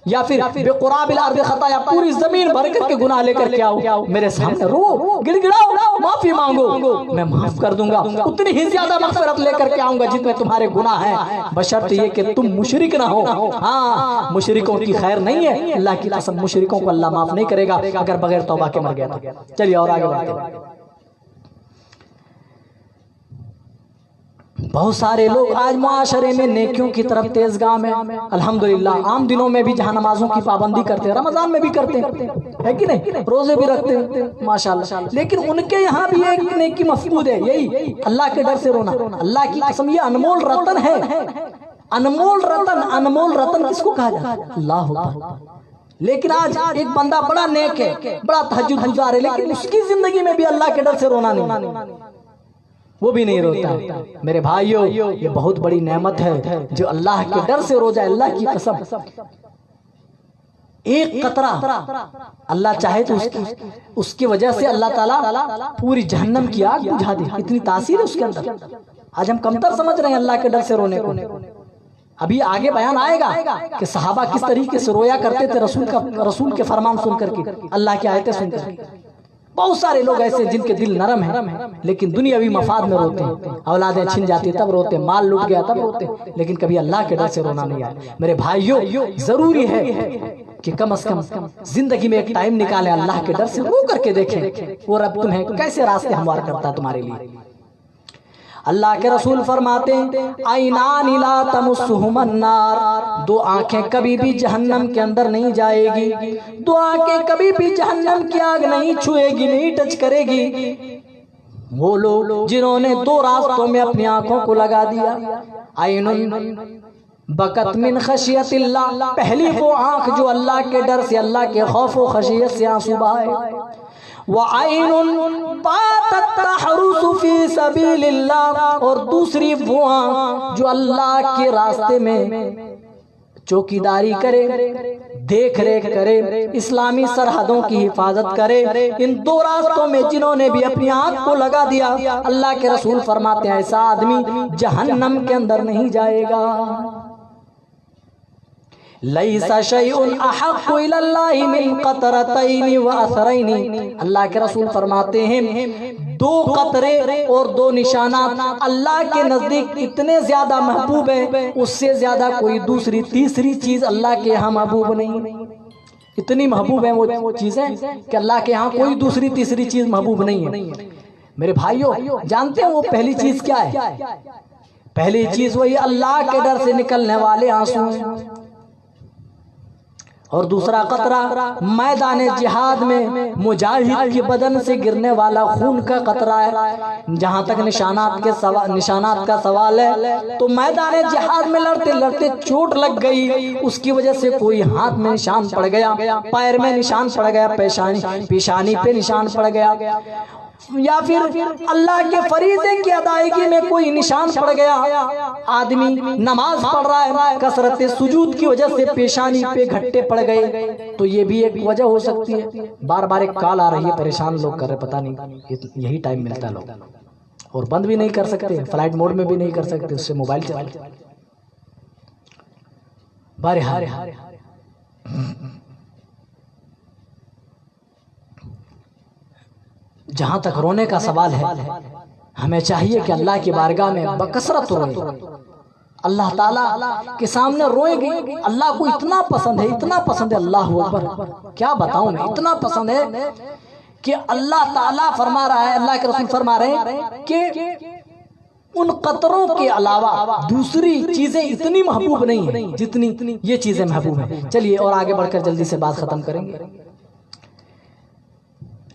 B: یا پھر بقراب الارض خطایا پوری زمین بھر کر کے گناہ لے کر کے آؤ، میرے سامنے رو، گڑ گڑاؤ، معافی مانگو، میں معاف کر دوں گا، اتنی ہی زیادہ مغفرت لے کر کے آؤں گا جتنے تمہارے گناہ ہیں، بشرط یہ کہ تم مشرک نہ ہو۔ ہاں مشرکوں کی خیر نہیں ہے، اللہ کی قسم مشرکوں کو اللہ معاف نہیں کرے گا اگر بغیر توبہ کے مر گیا تو۔ چلیے اور آگے بڑھتے ہیں۔ بہت سارے لوگ آج معاشرے میں نیکیوں کی طرف تیز گام ہیں، الحمدللہ عام دنوں میں بھی جہاں نمازوں کی پابندی کرتے ہیں، رمضان میں بھی کرتے ہیں، ہے کہ نہیں، روزے بھی رکھتے ہیں ماشاءاللہ، لیکن ان کے یہاں بھی ایک نیکی مفقود ہے، یہی اللہ کے ڈر سے رونا۔ اللہ کی قسم یہ انمول رتن ہے، انمول رتن کس کو کہا جاتا ہے؟ اللہ اکبر۔ لیکن آج ایک بندہ بڑا نیک ہے، بڑا تہجد گزار ہے، لیکن اس کی زندگی میں بھی اللہ کے ڈر سے رونا نہیں، وہ بھی نہیں روتا ہے۔ میرے بھائیو یہ بہت بڑی نعمت ہے جو اللہ کے ڈر سے رو جائے، اللہ کی قسم ایک قطرہ اللہ چاہے تو اس کی وجہ سے اللہ تعالیٰ پوری جہنم کی آگ بجھا دے، اتنی تاثیر ہے اس کے اندر۔ آج ہم کمتر سمجھ رہے ہیں اللہ کے ڈر سے رونے کو۔ ابھی آگے بیان آئے گا کہ صحابہ کس طریقے سے رویا کرتے تھے رسول کے فرمان سن کر کے، اللہ کی آیتیں سن کر کے۔ بہت سارے لوگ ایسے جن کے دل نرم ہیں لیکن دنیاوی مفاد میں روتے ہیں، اولادیں چھن جاتی تب روتے، مال لوٹ گیا تب روتے، لیکن کبھی اللہ کے ڈر سے رونا نہیں آیا۔ میرے بھائیو ضروری ہے کہ کم از کم زندگی میں ایک ٹائم نکالیں، اللہ کے ڈر سے رو کر کے دیکھیں وہ رب تمہیں کیسے راستے ہموار کرتا ہے تمہارے لیے۔ اللہ کے رسول فرماتے ہیں عینان لا تمسہم النار، دو آنکھیں کبھی بھی جہنم کے اندر نہیں جائے گی، دو آنکھیں کبھی بھی جہنم کی آگ نہیں چھوئے گی، نہیں ٹچ کرے گی۔ وہ لوگ جنہوں نے دو راستوں میں اپنی آنکھوں کو لگا دیا، عین بکت من خشیت اللہ، پہلی وہ آنکھ جو اللہ کے ڈر سے، اللہ کے خوف و خشیت سے آنسو بہائے، وَعَيْنٌ بَاتَتْ تَحْرُسُ فِي سَبِيلِ اللَّهِ، اور دوسری وہ آنکھ جو اللہ کے راستے میں چوکیداری کرے، دیکھ ریکھ کرے، اسلامی سرحدوں کی حفاظت کرے۔ ان دو راستوں میں جنہوں نے بھی اپنی آنکھ کو لگا دیا، اللہ کے رسول فرماتے ہیں ایسا آدمی جہنم کے اندر نہیں جائے گا۔ لیس شیء احق الی اللہ من قطرتین و اثرین، اللہ کے رسول فرماتے ہیں دو قطرے اور دو نشانات اللہ کے نزدیک اتنے زیادہ محبوب ہیں، اس سے زیادہ کوئی دوسری تیسری چیز اللہ کے یہاں محبوب نہیں۔ اتنی محبوب ہیں وہ چیزیں کہ اللہ کے ہاں کوئی دوسری تیسری چیز محبوب نہیں ہے۔ میرے بھائیو جانتے ہیں وہ پہلی چیز کیا ہے؟ پہلی چیز وہی اللہ کے ڈر سے نکلنے والے آنسو ہیں، اور دوسرا قطرہ میدان جہاد میں مجاہد کے بدن سے گرنے والا خون کا قطرہ ہے۔ جہاں تک نشانات کا سوال ہے تو میدان جہاد میں لڑتے لڑتے چوٹ لگ گئی، اس کی وجہ سے کوئی ہاتھ میں نشان پڑ گیا، پیر میں نشان پڑ گیا، پیشانی پہ نشان پڑ گیا، یا پھر اللہ کے فریضے کی ادائیگی میں کوئی نشان پڑ گیا، آدمی نماز پڑھ رہا ہے، کثرت سجود کی وجہ سے پیشانی پہ گھٹے پڑ گئے، تو یہ بھی ایک وجہ ہو سکتی ہے۔ بار بار ایک کال آ رہی ہے، پریشان لوگ کر رہے، پتہ نہیں یہی ٹائم ملتا ہے لوگ، اور بند بھی نہیں کر سکتے، فلائٹ موڈ میں بھی نہیں کر سکتے، اس سے موبائل چلا بہرحال جہاں تک رونے کا سوال ہے، ہمیں چاہیے کہ اللہ کی بارگاہ میں بکثرت روئیں، اللہ تعالیٰ کے سامنے روئیں گے۔ اللہ کو اتنا پسند ہے، اتنا پسند ہے، اللہ اکبر، کیا بتاؤں میں، اتنا پسند ہے کہ اللہ تعالیٰ فرما رہا ہے، اللہ کے رسول فرما رہے ہیں کہ ان قطروں کے علاوہ دوسری چیزیں اتنی محبوب نہیں ہیں جتنی یہ چیزیں محبوب ہیں۔ چلیے اور آگے بڑھ کر جلدی سے بات ختم کریں گے۔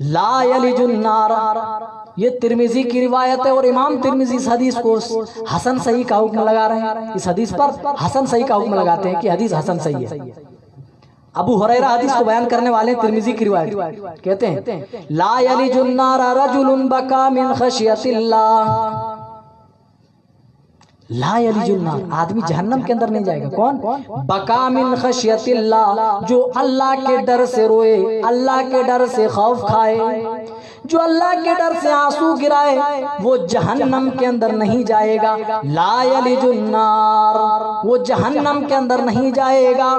B: لا یلج النار، یہ ترمذی کی روایت ہے، اور امام ترمذی اس حدیث کو حسن صحیح کا حکم لگا رہے ہیں، اس حدیث پر حسن صحیح کا حکم لگاتے ہیں کہ حدیث حسن صحیح ہے۔ ابو ہریرہ حدیث کو بیان کرنے والے ہیں، ترمذی کی روایت کہتے ہیں لا یلج النار رجل بکا من خشیت اللہ، لا یلج النار، آدمی جہنم کے اندر نہیں جائے گا۔ کون؟ بکا من خشیت اللہ، جو اللہ کے ڈر سے روئے، اللہ کے ڈر سے خوف کھائے، جو اللہ کے ڈر سے آنسو گرائے، وہ جہنم کے اندر نہیں جائے گا۔ لا یلج النار، وہ جہنم کے اندر نہیں جائے گا۔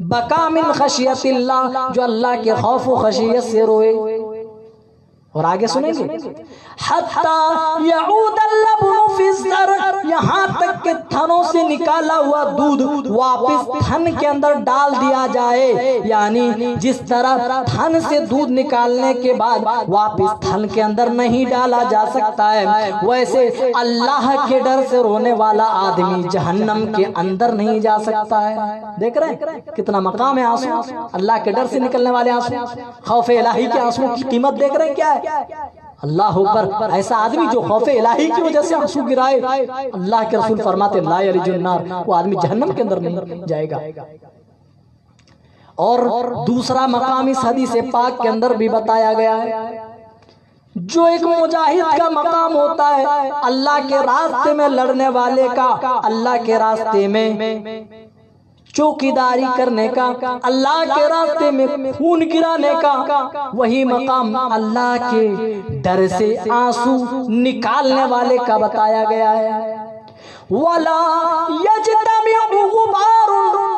B: بکا من خشیت اللہ، جو اللہ کے خوف و خشیت سے روئے۔ اور آگے سنیں گے، حتی یعود اللبن فی الزر، یہاں تک کہ تھنوں سے نکالا ہوا دودھ واپس تھن کے اندر ڈال دیا جائے، یعنی جس طرح تھن سے دودھ نکالنے کے بعد واپس تھن کے اندر نہیں ڈالا جا سکتا ہے، ویسے اللہ کے ڈر سے رونے والا آدمی جہنم کے اندر نہیں جا سکتا ہے۔ دیکھ رہے ہیں کتنا مقام ہے آنسو، اللہ کے ڈر سے نکلنے والے آنسو، خوف الہی کے آنسو کی قیمت دیکھ رہے ہیں کیا ہے؟ اللہ اکبر۔ ایسا آدمی جو خوف الہی کی وجہ سے آنسو گرائے، اللہ کے رسول فرماتے لا یلج النار، وہ آدمی جہنم کے اندر نہیں جائے گا۔ اور دوسرا مقام اس حدیث پاک کے اندر بھی بتایا گیا ہے، جو ایک مجاہد کا مقام ہوتا ہے، اللہ کے راستے میں لڑنے والے کا، اللہ کے راستے میں چوکیداری کرنے کا، اللہ کے راستے میں خون گرانے کا، وہی مقام اللہ کے ڈر سے آنسو نکالنے والے کا بتایا گیا ہے۔ وَلَا يَجْتَمِعُ غُبَارٌ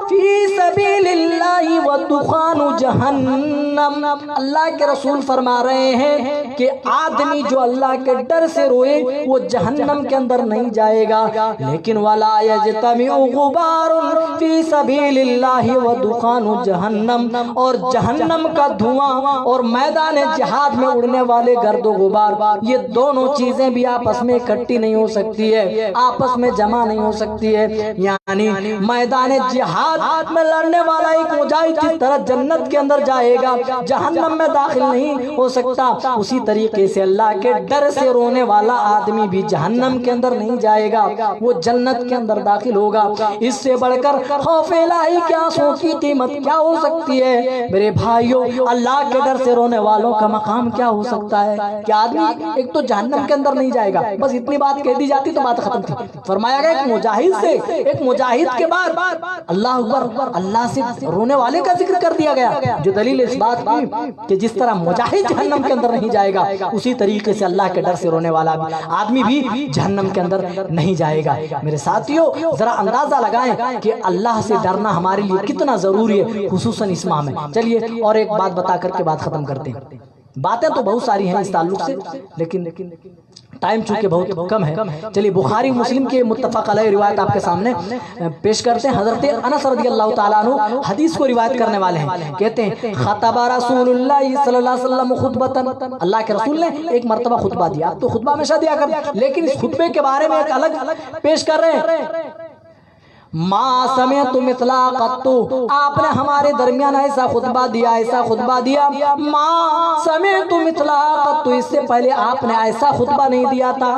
B: فِي سَبِيلِ اللَّهِ وَدُخَانُ جَهَنَّمَ، اللہ کے رسول فرما رہے ہیں کہ آدمی جو اللہ کے ڈر سے روئے وہ جہنم کے اندر نہیں جائے گا، لیکن وَلَا يَجْتَمِعُ غُبَارٌ فِي سَبِيلِ اللَّهِ وَدُخَانُ جَهَنَّمَ، اور جہنم کا دھواں اور میدان جہاد میں اڑنے والے گرد و غبار، یہ دونوں چیزیں بھی آپس میں اکٹھی نہیں ہو سکتی ہے، آپس میں جمع نہیں ہو سکتی ہے۔ یعنی میدان جہاد میں لڑنے والا ایک مجاہد جس طرح جنت کے اندر جائے گا، جہنم میں داخل نہیں ہو سکتا، اسی طریقے سے اللہ کے ڈر سے رونے والا آدمی بھی جہنم کے اندر نہیں جائے گا، وہ جنت کے اندر داخل ہوگا۔ اس سے بڑھ کر خوف الہی کے آنسو کی قیمت کیا ہو سکتی ہے میرے بھائیوں؟ اللہ کے ڈر سے رونے والوں کا مقام کیا ہو سکتا ہے کہ آدمی ایک تو جہنم کے اندر نہیں جائے گا، بس اتنی بات کہہ دی جاتی تو بات ختم تھی۔ فرمایا گیا ایک مجاہد سے، ایک مجاہد کے بعد اللہ اکبر، اللہ سے رونے والے کا ذکر کر دیا گیا، جو دلیل اس بات کی کہ جس طرح مجاہد جہنم کے اندر نہیں جائے گا، اسی طریقے سے اللہ کے ڈر سے رونے والا آدمی بھی جہنم کے اندر نہیں جائے گا۔ میرے ساتھیوں ذرا اندازہ لگائیں کہ اللہ سے ڈرنا ہمارے لیے کتنا ضروری ہے، خصوصاً اس ماہ میں۔ چلیے اور ایک بات بتا کر کے بات ختم کرتے ہیں۔ باتیں تو بہت ساری ہیں اس تعلق سے، لیکن ٹائم چونکہ بہت کم ہے۔ چلیے بخاری مسلم کے متفق علیہ روایت آپ کے سامنے پیش کرتے ہیں۔ حضرت انس رضی اللہ تعالیٰ عنہ حدیث کو روایت کرنے والے ہیں، کہتے ہیں خطب رسول اللہ صلی اللہ علیہ وسلم خطبۃ، اللہ کے رسول نے ایک مرتبہ خطبہ دیا۔ آپ تو خطبہ ہمیشہ دیا کر، لیکن اس خطبے کے بارے میں ایک الگ پیش کر رہے ہیں۔ ما سمعت مثلا قط، آپ نے ہمارے درمیان ایسا خطبہ دیا، ایسا خطبہ دیا، ما سمعت مثلا قط، اس سے پہلے آپ نے ایسا خطبہ نہیں دیا تھا۔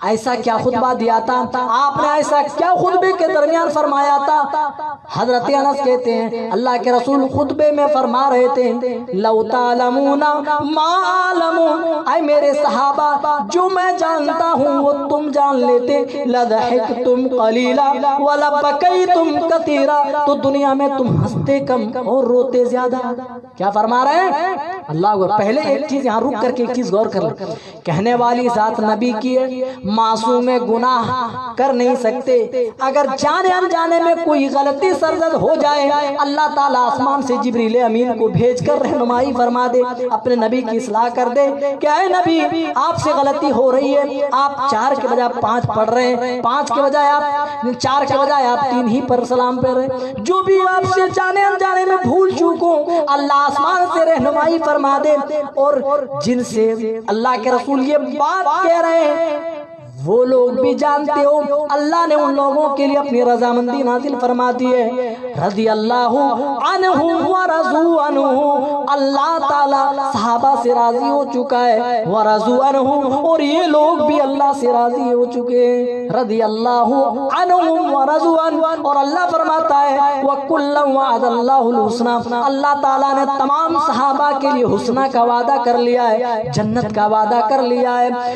B: ایسا کیا خطبہ دیا تھا آپ نے؟ ایسا کیا خطبے کے درمیان فرمایا تھا؟ حضرت انس کہتے ہیں اللہ کے رسول خطبے میں فرما رہے تھے لو تعلمون ما اعلم، اے میرے صحابہ جو میں جانتا ہوں وہ تم جان لیتے، لضحکتم قلیلا ولبکیتم کثیرا، تو دنیا میں تم ہنستے کم اور روتے زیادہ۔ کیا فرما رہے ہیں اللہ کو؟ پہلے ایک چیز یہاں رک کر کے ایک چیز غور کر لیں، کہنے والی ذات نبی کی ہے، معصوم گناہ کر نہیں سکتے، اگر جانے انجانے میں کوئی غلطی سرزد ہو جائے اللہ تعالیٰ آسمان سے جبریل امین کو بھیج کر رہنمائی فرما دے، اپنے نبی کی اصلاح کر دے کہ اے نبی آپ سے غلطی ہو رہی ہے، آپ 4 کے بجائے 5 پڑھ رہے ہیں، 5 کے بجائے آپ 4 کے بجائے آپ 3 ہی پر سلام پہ رہے، جو بھی آپ سے جانے انجانے میں بھول چوکوں اللہ آسمان سے رہنمائی فرما دے۔ اور جن سے اللہ کے رسول یہ بات کہہ رہے ہیں وہ لوگ بھی جانتے ہو اللہ نے ان لوگوں کے لیے اپنی رضامندی نازل فرما دی ہے، رضی اللہ عنہم ورضوا عنہ، اللہ تعالیٰ صحابہ سے راضی ہو چکا ہے، ورضوا عنہ، اور یہ لوگ بھی اللہ سے راضی ہو چکے ہیں، رضی اللہ عنہم ورضوا عنہ، اور اللہ فرماتا ہے وَكُلًّا وَعَدَ اللَّهُ الْحُسْنَى، اللہ تعالیٰ نے تمام صحابہ کے لیے حسنہ کا وعدہ کر لیا ہے، جنت کا وعدہ کر لیا ہے۔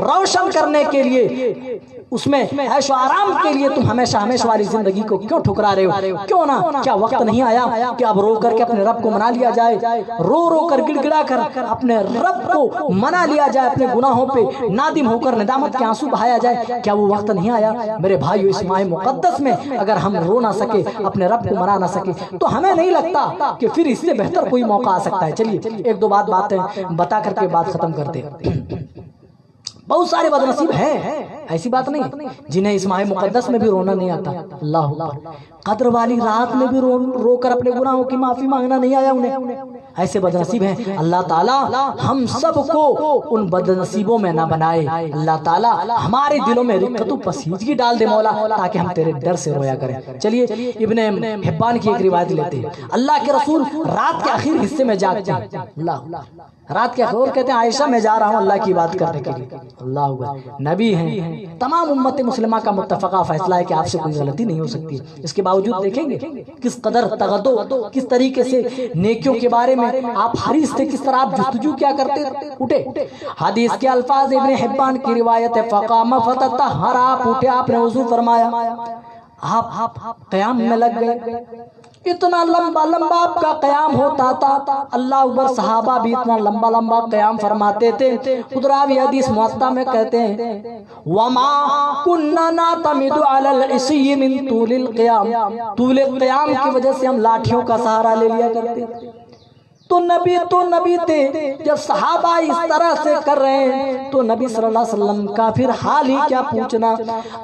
B: روشن کرنے کے لیے، اس میں عیش و آرام کے لیے تم ہمیشہ ہمیشہ والی زندگی کو کیوں ٹھکرا رہے ہو؟ کیوں نہ؟ کیا وقت نہیں آیا کہ اب رو کر کے اپنے رب کو منا لیا جائے، رو رو کر گڑ گڑا کر اپنے رب کو منا لیا جائے، اپنے گناہوں پہ نادم ہو کر ندامت کے آنسو بہایا جائے؟ کیا وہ وقت نہیں آیا؟ میرے بھائیو، اس ماہ مقدس میں اگر ہم رو نہ سکے، اپنے رب کو منا نہ سکے، تو ہمیں نہیں لگتا کہ پھر اس سے بہتر کوئی موقع آ سکتا ہے۔ چلیے ایک دو باتیں بتا کر کے بات ختم کرتے ہیں۔ بہت سارے بد نصیب ہیں، ایسی بات نہیں، جنہیں اس ماہ مقدس میں بھی رونا نہیں آتا۔ اللہ اکبر، قدر والی رات میں بھی رو کر اپنے گناہوں کی معافی مانگنا نہیں آیا انہیں، ایسے بد نصیب ہیں۔ اللہ تعالیٰ ہم سب کو ان بد نصیبوں میں نہ بنائے۔ اللہ تعالیٰ ہمارے دلوں میں رقت و پسیجگی ڈال دے مولا، تاکہ ہم تیرے ڈر سے رویا کریں۔ چلیے ابن حبان کی ایک روایت لیتے ہیں۔ اللہ کے رسول رات کے آخر حصے میں جاگتے ہیں، اللہ رات کے آخر کہتے ہیں عائشہ میں جا رہا ہوں اللہ کی بات کرنے کے لیے۔ اللہ اکبر، نبی ہیں، تمام امت مسلمہ کا متفقہ فیصلہ ہے کہ آپ سے کوئی غلطی نہیں ہو سکتی، اس کے باوجود دیکھیں گے کس قدر تغدو، کس طریقے سے نیکیوں کے بارے میں آپ حریص تھے، کس طرح آپ جستجو کیا کرتے اٹھے۔ حدیث کے الفاظ ابن حبان کی روایت ہے، فقام فتطہر، آپ اٹھے، آپ نے وضو فرمایا، آپ قیام میں لگ گئے۔ اتنا لمبا لمبا آپ کا قیام ہوتا تھا، اللہ اکبر، صحابہ بھی اتنا لمبا لمبا قیام فرماتے تھے۔ خود راوی حدیث موطا میں کہتے ہیں، وما كنا نعتمد على العصي من طول القيام، طول قیام کی وجہ سے ہم لاٹھیوں کا سہارا لے لیا کرتے تھے۔ تو نبی تھے، جب صحابہ اس طرح سے کر رہے ہیں تو نبی صلی اللہ علیہ وسلم کا پھر حال ہی کیا پوچھنا۔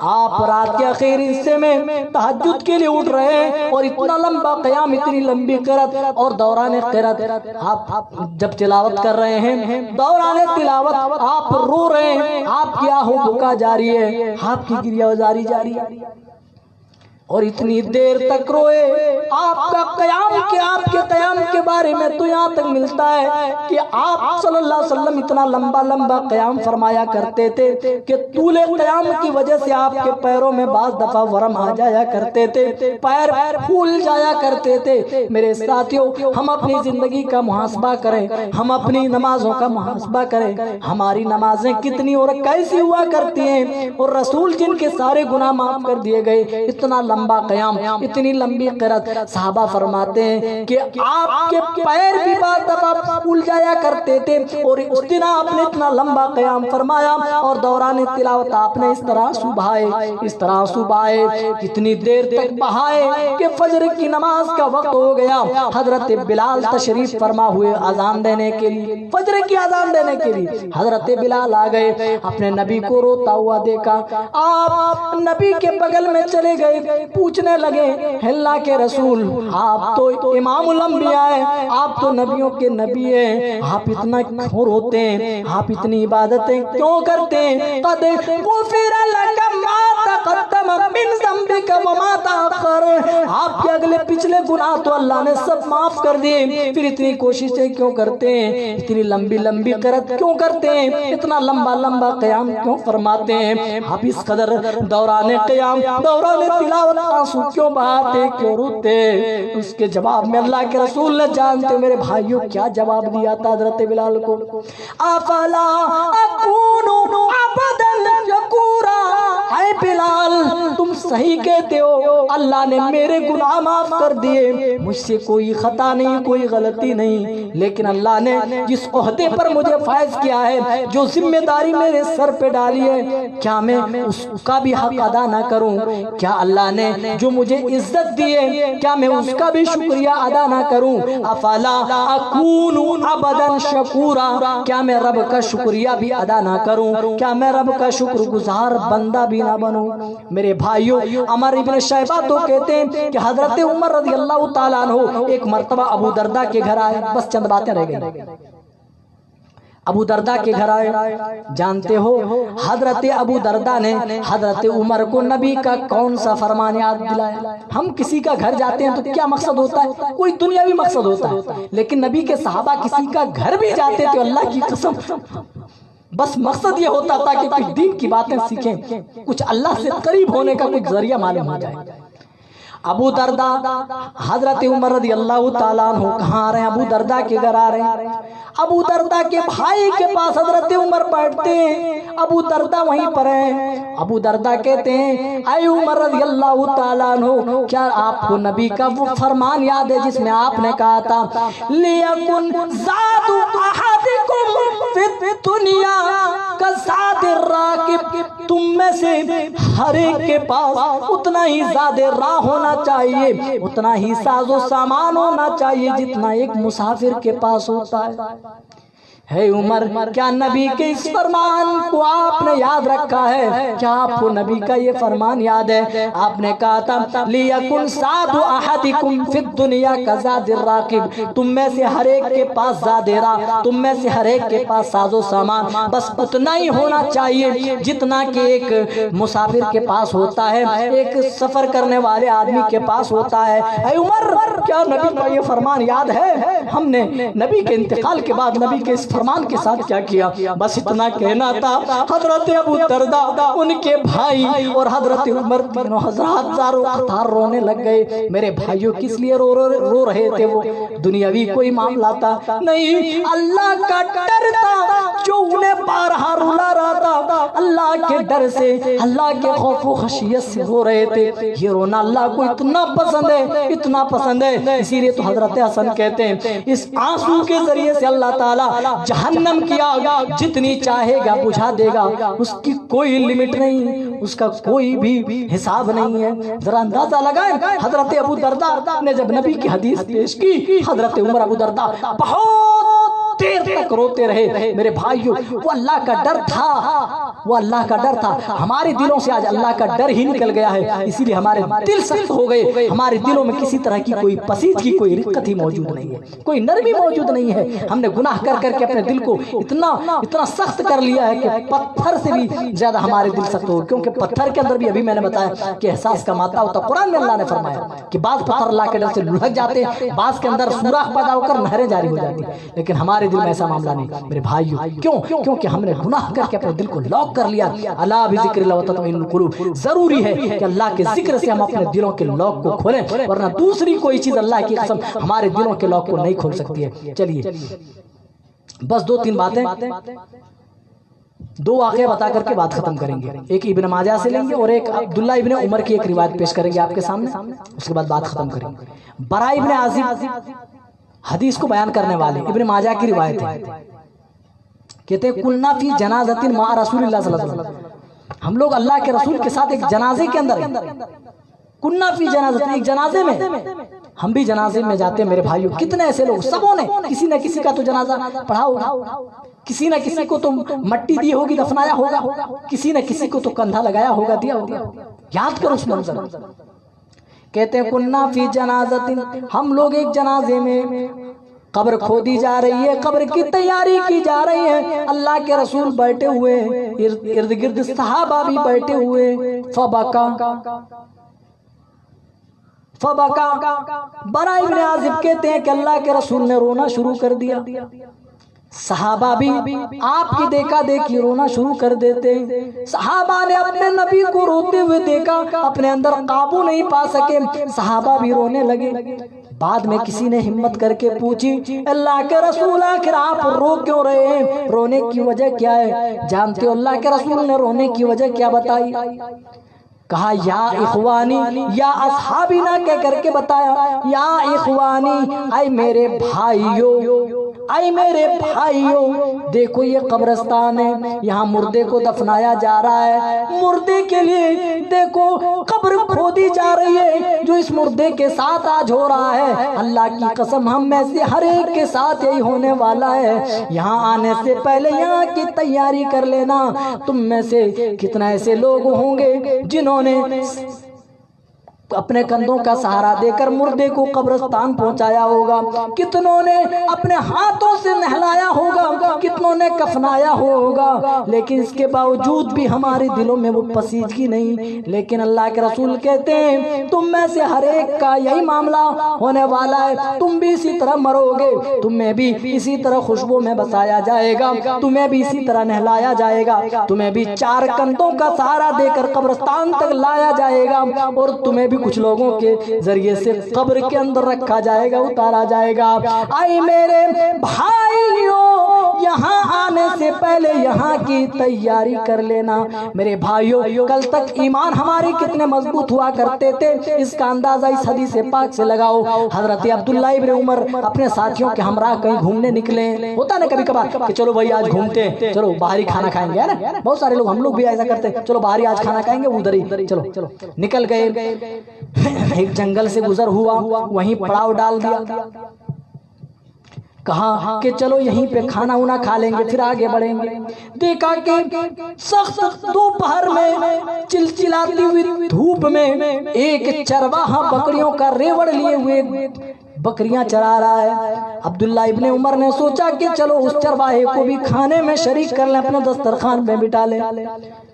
B: آپ رات کے آخر حصے میں تہجد کے لیے اٹھ رہے ہیں، اور اتنا لمبا قیام، اتنی لمبی قرات، اور دوران قرات آپ جب تلاوت کر رہے ہیں، دوران تلاوت آپ رو رہے ہیں، آپ کی آہو بکا جاری ہے، آپ کی گریہ وزاری جاری ہے، اور اتنی دیر تک روئے۔ آپ کا قیام آپ کے قیام کے بارے میں تو یہاں تک ملتا ہے کہ آپ صلی اللہ علیہ وسلم اتنا لمبا لمبا قیام فرمایا کرتے تھے کہ طول قیام کی وجہ سے آپ کے پیروں میں بعض دفعہ ورم آ جایا کرتے تھے، پیر پھول جایا کرتے تھے۔ میرے ساتھیوں، ہم اپنی زندگی کا محاسبہ کریں، ہم اپنی نمازوں کا محاسبہ کریں، ہماری نمازیں کتنی اور کیسی ہوا کرتی ہیں، اور رسول جن کے سارے گناہ معاف کر دیے گئے، اتنا لمبا قیام، اتنی لمبی قرات۔ صحابہ فرماتے ہیں کہ آپ کے پیر بھی بعض دفعہ پھول جایا کرتے تھے، اور اس دن آپ نے اتنا لمبا قیام فرمایا، اور دوران تلاوت آپ نے اس طرح آنسو بہائے، کتنی دیر تک بہائے کہ فجر کی نماز کا وقت ہو گیا۔ حضرت بلال تشریف فرما ہوئے اذان دینے کے لیے، فجر کی اذان دینے کے لیے حضرت بلال آ گئے، اپنے نبی کو روتا ہوا دیکھا، آپ نبی کے بغل میں چلے گئے، پوچھنے لگے، اللہ کے رسول، آپ تو امام الانبیاء ہیں، آپ تو نبیوں کے نبی ہیں، آپ اتنا کیوں روتے ہیں، آپ اتنی عبادتیں کیوں کرتے ہیں؟ قد غفر لک ما تقدم من ذنبک وما تاخر، آپ کے اگلے پچھلے گناہ تو اللہ نے سب معاف کر دیے، پھر اتنی کوششیں کیوں کرتے ہیں، اتنی لمبی لمبی قرات کیوں کرتے ہیں، اتنا لمبا لمبا قیام کیوں فرماتے ہیں؟ آپ اس قدر دوران قیام، دوران تلاوت آنسو کیوں بہاتے، کیوں روتے؟ اس کے جواب میں اللہ کے رسول نے، جانتے میرے بھائیوں کیا جواب دیا تھا حضرت بلال کو؟ افلا اکون عبدا شکورا، اے بلال تم صحیح کہتے ہو، اللہ نے میرے گناہ معاف کر دیے، مجھ سے کوئی خطا نہیں، کوئی غلطی نہیں، لیکن اللہ نے جس عہدے پر مجھے فائز کیا ہے، جو ذمہ داری میرے سر پہ ڈالی ہے، کیا میں اس کا بھی حق ادا نہ کروں؟ کیا اللہ نے جو مجھے عزت دی ہے، کیا میں اس کا بھی شکریہ ادا نہ کروں؟ افلا اکون عبدا شکورا، کیا میں رب کا شکریہ بھی ادا نہ کروں؟ کیا میں رب کا شکر گزار بندہ بھی نہ بنوں؟ میرے بھائیوں، عمر ابن شیبہ تو کہتے ہیں کہ حضرت عمر رضی اللہ تعالیٰ عنہ ایک مرتبہ ابو دردہ کے گھر آئے، بس چند باتیں رہ گئی۔ ابو دردہ کے گھر آئے، جانتے ہو حضرت ابو دردہ نے حضرت عمر کو نبی کا کون سا فرمان یاد دلایا؟ ہم کسی کا گھر جاتے ہیں تو کیا مقصد ہوتا ہے؟ کوئی دنیاوی مقصد ہوتا ہے، لیکن نبی کے صحابہ کسی کا گھر بھی جاتے تھے، اللہ کی قسم بس مقصد یہ ہوتا تھا کہ کچھ دین کی باتیں سیکھیں، کچھ اللہ سے قریب ہونے کا کچھ ذریعہ معلوم ہو جائے۔ ابو دردا حضرت عمر رضی اللہ تعالیٰ عنہ کہاں آ رہے ہیں؟ ابو دردا کے گھر آ رہے ہیں۔ ابو دردا کے بھائی کے پاس حضرت عمر بیٹھتے ہیں، ابو دردا وہیں پر ہیں۔ ابو دردا کہتے ہیں اے عمر رضی اللہ تعالیٰ عنہ، کیا آپ کو نبی کا وہ فرمان یاد ہے جس میں آپ نے کہا تھا لیکن زاد احدکم فی الدنیا کزاد الراکب، تم میں سے ہر ایک کے پاس اتنا ہی زیادہ راہ ہونا چاہیے، اتنا ہی ساز و سامان ہونا چاہیے جتنا ایک مسافر کے پاس ہوتا ہے۔ ہے عمر، کیا نبی کے اس فرمان کو آپ نے یاد رکھا ہے؟ کیا آپ کو نبی کا یہ فرمان یاد ہے؟ آپ نے کہا تھا لیکن زاد احدکم فی الدنیا کزاد الراکب، تم میں سے ہر ایک کے پاس زاد راہ، تم میں سے ہر ایک کے پاس ساز و سامان بس اتنا ہی ہونا چاہیے جتنا کہ ایک مسافر کے پاس ہوتا ہے، ایک سفر کرنے والے آدمی کے پاس ہوتا ہے۔ اے عمر، کیا نبی کا یہ فرمان یاد ہے؟ ہم نے نبی کے انتقال کے بعد نبی کے اس فرمان کے ساتھ کیا کیا؟ بس اتنا کہنا تھا۔ حضرت ابو دردا، ان کے بھائی اور حضرت عمر تینوں حضرات زاروں قطار رونے لگ گئے۔ میرے بھائیوں کس لیے رو رہے تھے؟ وہ دنیاوی کوئی معاملہ تھا نہیں، اللہ کا ڈر تھا جو انہیں بارہا رلا رہا تھا۔ اللہ کے ڈر سے، اللہ کے خوف و خشیت سے رو رہے تھے۔ یہ رونا اللہ کو اتنا پسند ہے، اتنا پسند ہے، اسی لیے تو حضرت حسن کہتے ہیں اس آنسو کے ذریعے سے اللہ تعالیٰ جہنم کی آگ جتنی چاہے گا بجھا دے گا، اس کی کوئی لیمٹ نہیں، اس کا کوئی بھی حساب نہیں ہے۔ ذرا اندازہ لگائیں، حضرت ابو دردا نے جب نبی کی حدیث پیش کی، حضرت عمر ابو دردا بہت دیر تک روتے رہے۔ میرے بھائیوں، وہ اللہ کا ڈر تھا، وہ اللہ کا ڈر تھا۔ ہمارے دلوں سے آج اللہ کا ڈر ہی نکل گیا ہے، اسی لیے ہمارے دل سخت ہو گئے، ہمارے دلوں میں کسی طرح کی کوئی پسیدگی، کوئی رقت ہی موجود نہیں ہے، کوئی نرمی موجود نہیں ہے۔ ہم نے گناہ کر کر کے اپنے دل کو اتنا سخت کر لیا ہے کہ پتھر سے بھی زیادہ ہمارے دل سخت ہو، کیونکہ پتھر کے اندر بھی ابھی میں نے بتایا کہ احساس کا مادہ ہوتا ہے۔ قرآن میں اللہ نے فرمایا کہ بعض پتھر اللہ کے ڈر سے لڑک جاتے ہیں، بعض کے اندر سوراخ پیدا ہو کر نہریں جاری ہو جاتی ہیں، لیکن ہمارے دل میں ایسا معاملہ نہیں میرے بھائیوں۔ کیوں؟ کیونکہ ہم نے گناہ کر کے اپنے دل کو لاک کر لیا۔ الا بذکر اللہ تطمئن القلوب، ضروری ہے کہ اللہ کے ذکر سے ہم اپنے دلوں کے لاک کو کھولیں، ورنہ دوسری کوئی چیز اللہ کی قسم ہمارے دلوں کے لاک کو نہیں کھول سکتی ہے۔ چلیے بس دو تین باتیں، دو واقعے بتا کر کے بات ختم کریں گے۔ ایک ابن ماجہ سے لیں گے اور ایک عبداللہ ابن عمر کی ایک روایت پیش کریں گے آپ کے سامنے، اس کے بعد بات ختم کریں گے۔ براء ابن عازب حدیث کو بیان کرنے والے، ابن ماجہ کی روایت ہے، کہتے ہیں کلنا فی جنازۃ مع رسول اللہ صلی اللہ علیہ وسلم، ہم لوگ اللہ کے رسول کے ساتھ ایک جنازے کے اندر ہیں۔ کلنا فی جنازۃ، ایک جنازے میں، ہم بھی جنازے میں جاتے ہیں میرے بھائیوں۔ کتنے ایسے لوگ، سبوں نے کسی نہ کسی کا تو جنازہ پڑھا ہوگا، کسی نہ کسی کو تو مٹی دی ہوگی، دفنایا ہوگا، کسی نہ کسی کو تو کندھا لگایا ہوگا، دیا ہوگا۔ یاد کرو اس منظر۔ کہتے ہیں کننا فی جنازۃ، ہم لوگ ایک جنازے میں، قبر کھودی جا رہی ہے، قبر کی تیاری کی جا رہی ہے، اللہ کے رسول بیٹھے ہوئے، ارد گرد صحابہ بھی بیٹھے ہوئے۔ فبکا براء ابن عازب کہتے ہیں کہ اللہ کے رسول نے رونا شروع کر دیا، صحابہ بھی آپ کی دیکھا دیکھی رونا شروع کر دیتے۔ صحابہ نے اپنے نبی کو روتے ہوئے دیکھا، اپنے اندر قابو نہیں پا سکے، صحابہ بھی رونے لگے۔ بعد میں کسی نے ہمت کر کے پوچھی اللہ کے رسول آخر آپ رو کیوں رہے ہیں؟ رونے کی وجہ کیا ہے؟ جانتے ہو اللہ کے رسول نے رونے کی وجہ کیا بتائی؟ کہا یا اخوانی یا اصحابی نہ کہہ کر کے بتایا، یا اخوانی، اے میرے بھائیو، اے میرے بھائیو، دیکھو یہ قبرستان ہے، یہاں مردے کو دفنایا جا رہا ہے، مردے کے لیے دیکھو قبر کھودی جا رہی ہے، جو اس مردے کے ساتھ آج ہو رہا ہے، اللہ کی قسم ہم میں سے ہر ایک کے ساتھ یہی ہونے والا ہے۔ یہاں آنے سے پہلے یہاں کی تیاری کر لینا۔ تم میں سے کتنا ایسے لوگ ہوں گے جنہوں نے اپنے کندھوں کا سہارا دے کر مردے کو قبرستان پہنچایا ہوگا، کتنوں نے اپنے ہاتھوں سے نہلایا ہوگا، کتنوں نے کفنایا ہوگا، لیکن اس کے باوجود بھی ہمارے دلوں میں وہ پسیدگی نہیں۔ لیکن اللہ کے رسول کہتے ہیں تم میں سے ہر ایک کا یہی معاملہ ہونے والا ہے، تم بھی اسی طرح مرو گے، تمہیں بھی اسی طرح خوشبو میں بسایا جائے گا، تمہیں بھی اسی طرح نہلایا جائے گا، تمہیں بھی چار کندھوں کا سہارا دے کر قبرستان تک لایا جائے گا، اور تمہیں بھی کچھ لوگوں کے ذریعے سے قبر کے اندر رکھا جائے گا، اتارا جائے گا۔ آئے میرے بھائیوں، یہاں آنے سے پہلے یہاں کی تیاری کر لینا۔ میرے بھائیوں، کل تک ایمان ہماری کتنے مضبوط ہوا کرتے تھے، اس کا اندازہ اس حدیث پاک سے لگاؤ۔ حضرت عبداللہ ابن عمر اپنے ساتھیوں کے ہمراہ کہیں گھومنے نکلے، ہوتا نا کبھی کبھار کہ چلو بھائی آج گھومتے ہیں، چلو باہر ہی کھانا کھائیں گے، ہے نا؟ بہت سارے لوگ، ہم لوگ بھی ایسا کرتے ہیں، چلو باہر ہی آج کھانا کھائیں گے، ادھر ہی چلو نکل گئے۔ ایک جنگل سے گزر ہوا، وہیں پڑاؤ ڈال دیا، کہا کہ چلو یہیں پہ کھانا وانا کھا لیں گے، پھر آگے بڑھیں گے۔ دیکھا کہ سخت دوپہر میں چلچلاتی ہوئی دھوپ میں ایک چرواہا بکریوں کا ریوڑ لیے ہوئے بکریاں چرا رہا ہے۔ عبداللہ ابن عمر نے سوچا کہ چلو اس چرواہے کو بھی کھانے میں شریک کر لیں، اپنے دسترخوان میں بٹھا لیں۔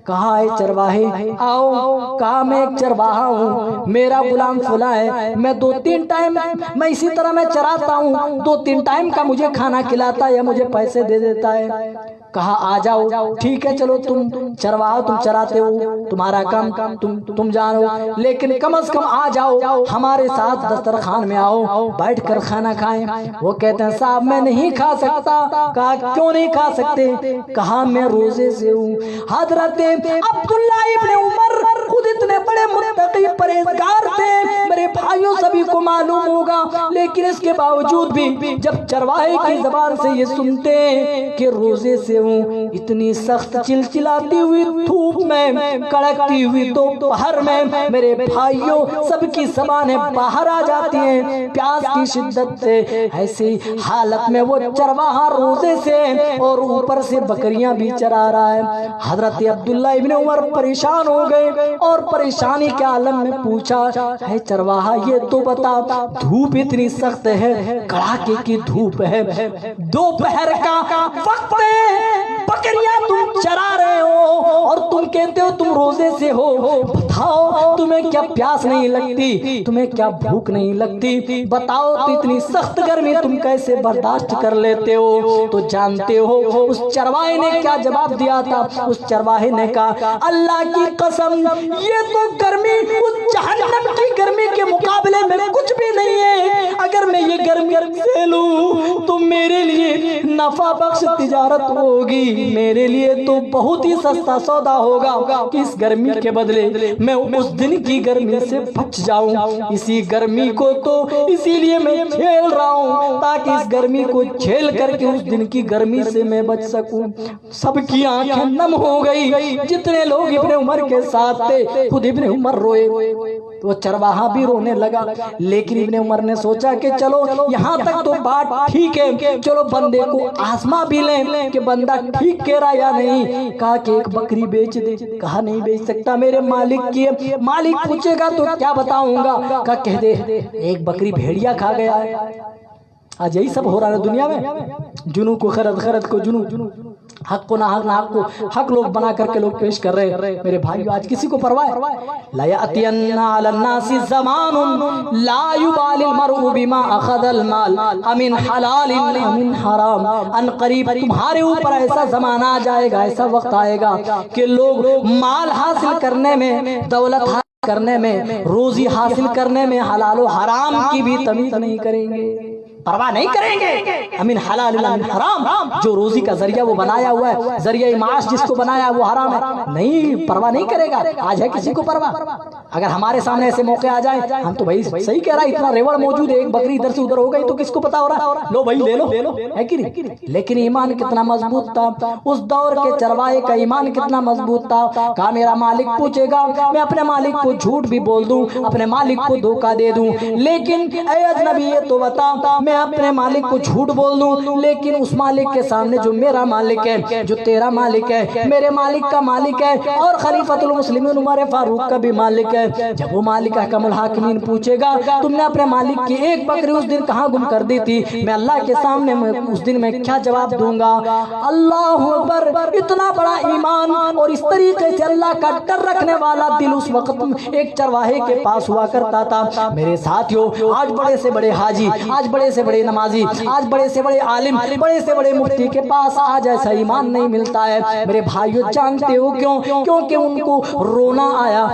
B: کہا اے چرواہے آؤ، کہا میں ایک چرواہا ہوں، میرا غلام فلاں ہے، میں 2-3 ٹائم میں اسی طرح میں چراتا ہوں، 2-3 ٹائم کا مجھے کھانا کھلاتا ہے یا مجھے پیسے دے دیتا ہے۔ کہا آ جاؤ، ٹھیک ہے چلو تم چرواہا، تم چراتے ہو، تمہارا کام تم جانو، لیکن کم از کم آ جاؤ ہمارے ساتھ دسترخوان میں آؤ، بیٹھ کر کھانا کھائیں۔ وہ کہتے ہیں صاحب میں نہیں کھا سکتا۔ کہا کیوں نہیں کھا سکتے؟ کہا میں روزے سے ہوں۔ حضرت عبداللہ ابن عمر خود اتنے بڑے متقی پرہیزگار تھے، میرے بھائیوں سبھی کو معلوم ہوگا، لیکن اس کے باوجود بھی جب چرواہے کی زبان سے یہ سنتے کہ روزے سے ہوں، اتنی سخت چلچلاتی ہوئی دھوپ میں، کڑکتی ہوئی دوپہر میں، میرے بھائیوں سب کی زبانیں باہر آ جاتی ہیں پیاس کی شدت سے۔ ایسی حالت میں وہ چرواہا روزے سے اور اوپر سے بکریاں بھی چرا رہا ہے۔ حضرت عبداللہ ابن عمر پریشان ہو گئے اور پریشانی کے عالم میں پوچھا اے چرواہا یہ تو بتا، دھوپ اتنی سخت ہے، کڑاکے کی دھوپ ہے، دوپہر کا وقت ہے، بکریاں تم چرا رہے ہو اور تم کہتے ہو تم روزے سے ہو، بتاؤ تمہیں کیا پیاس نہیں لگتی، تمہیں کیا بھوک نہیں لگتی؟ بتاؤ تو اتنی سخت گرمی تم کیسے برداشت کر لیتے ہو؟ تو جانتے ہو اس چرواہے نے کیا جواب دیا تھا؟ اس چرواہے نے کہا اللہ کی قسم یہ تو گرمی اس جہنم کی گرمی کے مقابلے میں کچھ بھی نہیں ہے، اگر میں یہ گرمی سے لوں تو میرے لیے نفع بخش تجارت ہوگی، میرے لیے تو بہت ہی سستا سودا ہوگا کہ اس گرمی کے بدلے میں اس دن کی گرمی سے بچ جاؤں۔ اسی گرمی کو تو اسی لیے میں جھیل رہا ہوں تاکہ اس گرمی کو جھیل کر کے اس دن کی گرمی سے میں بچ سکوں۔ سب کی آنکھیں نم ہو گئی، جتنے لوگ ابن عمر کے ساتھ تھے، خود ابن عمر روئے، تو چرواہا بھی رونے لگا۔ لیکن ابن عمر نے سوچا کہ چلو یہاں تک تو بات ٹھیک ہے، چلو بندے کو آزما بھی لیں کہ بندہ ٹھیک کہہ رہا یا نہیں۔ کہا کہ ایک بکری بیچ دے۔ کہا نہیں بیچ سکتا، میرے مالک کی ہے، مالک پوچھے گا تو کیا بتاؤں گا؟ کہا کہہ دے ایک بکری بھیڑیا کھا گیا ہے۔ آج یہی سب ہو رہا ہے دنیا میں، جنوں کو خرد کو جنوں، حق کو ناحق، ناحق کو حق لوگ بنا کر کے لوگ پیش کر رہے ہیں۔ میرے بھائیو آج کسی کو پرواہ ہے؟ لا یأتین علی الناس زمان لا یبالی المرء بما اخذ المال امن حلال امن حرام۔ ان قریب تمہارے اوپر ایسا زمانہ آ جائے گا، ایسا وقت آئے گا کہ لوگ مال حاصل کرنے میں، دولت حاصل کرنے میں، روزی حاصل کرنے میں حلال و حرام کی بھی تمیز نہیں کریں گے، پرواہ نہیں کریں گے۔ امین حلال امین حرام، جو روزی کا ذریعہ وہ بنایا ہوا ہے، ذریعہ معاش جس کو بنایا وہ حرام ہے، نہیں پرواہ نہیں کرے گا۔ آج ہے کسی کو پرواہ؟ اگر ہمارے سامنے ایسے موقع آ جائیں، ہم تو بھائی صحیح کہہ رہا ہے، اتنا ریوڑ موجود ہے، ایک بکری ادھر سے ادھر ہو گئی تو کس کو پتا ہو رہا ہے؟ لو بھائی لے لو، ہے کہ نہیں؟ لیکن ایمان کتنا مضبوط تھا اس دور کے چرواہے کا، ایمان کتنا مضبوط تھا۔ کہا میرا مالک پوچھے گا، میں اپنے مالک کو جھوٹ بھی بول دوں، اپنے مالک کو دھوکہ دے دوں، لیکن اے اجنبی یہ تو بتا، میں اپنے مالک کو جھوٹ بول دوں لیکن اس مالک کے سامنے جو میرا مالک ہے، جو تیرا مالک ہے، میرے مالک کا مالک ہے اور خلیفۃ المسلمین عمر فاروق کا بھی مالک ہے، جب وہ مالک احکم الحاکمین پوچھے گا تم نے اپنے مالک کی ایک بکری اس دن کہاں گم کر دی تھی، میں اللہ کے سامنے اس دن میں کیا جواب دوں گا؟ اللہ اکبر! اتنا بڑا ایمان اور اس طریقے سے اللہ کا ڈر رکھنے والا دل اس وقت ایک چرواہے کے پاس ہوا کرتا تھا۔ میرے ساتھیوں آج بڑے سے بڑے حاجی، آج بڑے سے سے بڑے نمازی، آج بڑے سے بڑے عالم، بڑے سے بڑے مفتی کے پاس آج ایسا ایمان نہیں ملتا ہے۔ میرے بھائیو جانتے ہو کیوں؟ کیونکہ ان کو رونا آیا،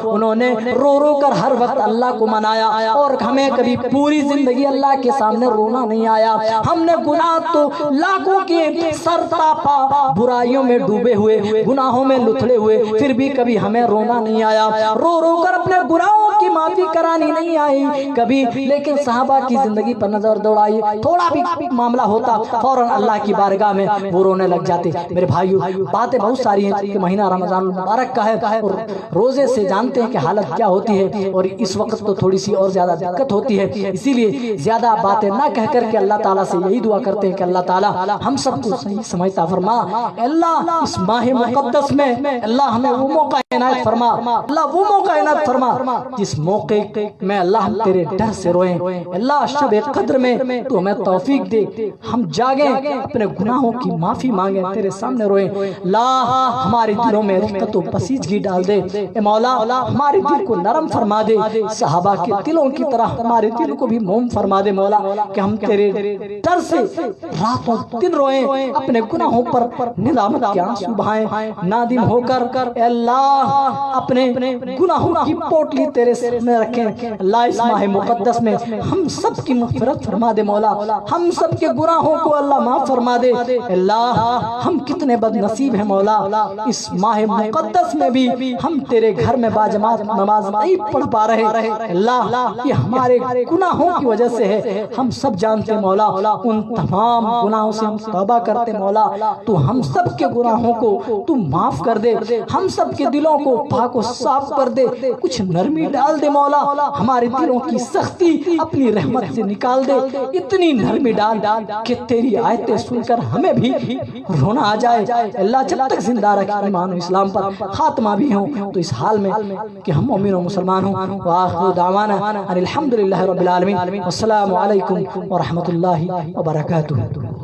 B: انہوں نے رو رو کر ہر وقت اللہ کو منایا، اور ہمیں کبھی پوری زندگی اللہ کے سامنے رونا نہیں آیا۔ ہم نے گناہ تو لاکھوں کے سر تاپا برائیوں میں ڈوبے ہوئے، گناہوں میں لتھڑے ہوئے، پھر بھی کبھی ہمیں رونا نہیں آیا، رو رو کر اپنے گناہوں کی معافی کرانی نہیں آئی کبھی۔ لیکن صحابہ کی زندگی پر نظر دوڑائی، تھوڑا بھی معاملہ ہوتا فوراً اللہ کی بارگاہ میں وہ رونے لگ جاتے۔ میرے بھائیو باتیں بہت ساری ہیں کہ مہینہ رمضان المبارک کا ہے، اور روزے سے جانتے ہیں کہ حالت کیا ہوتی ہے، اور اس وقت تو تھوڑی سی اور زیادہ دقت ہوتی ہے، اسی لیے زیادہ باتیں نہ کہہ کر کے اللہ تعالیٰ سے یہی دعا کرتے ہیں کہ اللہ تعالیٰ ہم سب کو صحیح سمجھتا فرما۔ اللہ اس ماہ مقدس میں اللہ ہمیں وہ موقع عنایت فرما، اللہ وہ موقع عنایت فرما جس موقع میں اللہ ہم تیرے ڈر سے روئیں۔ اللہ شب قدر میں تو ہمیں توفیق دے، ہم جاگیں، اپنے گناہوں کی معافی مانگیں، تیرے سامنے روئیں۔ اللہ ہمارے دلوں میں رقت و پسیجگی ڈال دے، اے مولا ہمارے دل کو نرم فرما دے، صحابہ کے دلوں کی طرح ہمارے دل کو بھی موم فرما دے مولا، کہ ہم تیرے ڈر سے راتوں دن روئیں، اپنے گناہوں پر ندامت کے آنسو بہائیں، نادم ہو کر اے اللہ اپنے گناہوں کی پوٹلی تیرے سامنے رکھیں۔ اللہ اس ماہ مقدس میں ہم سب کی مغفرت فرما دے مولا، ہم سب کے گناہوں کو اللہ معاف فرما دے۔ اللہ ہم کتنے بد نصیب ہیں مولا، اس ماہ مقدس میں بھی ہم تیرے گھر میں باجماعت نماز نہیں پڑھ پا رہے۔ اللہ یہ ہمارے گناہوں کی وجہ سے ہے، ہم سب جانتے مولا، ان تمام گناہوں سے ہم توبہ کرتے مولا، تو ہم سب کے گناہوں کو تو معاف کر دے، ہم سب کے دلوں کو پاک و صاف کر دے، کچھ نرمی ڈال دے مولا، ہمارے دلوں کی سختی اپنی رحمت سے نکال دے، اتنی نرمی ڈال کہ تیری آیتیں سن کر ہمیں بھی رونا آ جائے۔ اللہ جب تک زندہ رکھے ایمان و اسلام پر، خاتمہ بھی ہوں تو اس حال میں کہ ہم مومن و مسلمان ہوں۔ وآخر دعوانا ان الحمدللہ رب العالمین، والسلام علیکم ورحمۃ اللہ وبرکاتہ۔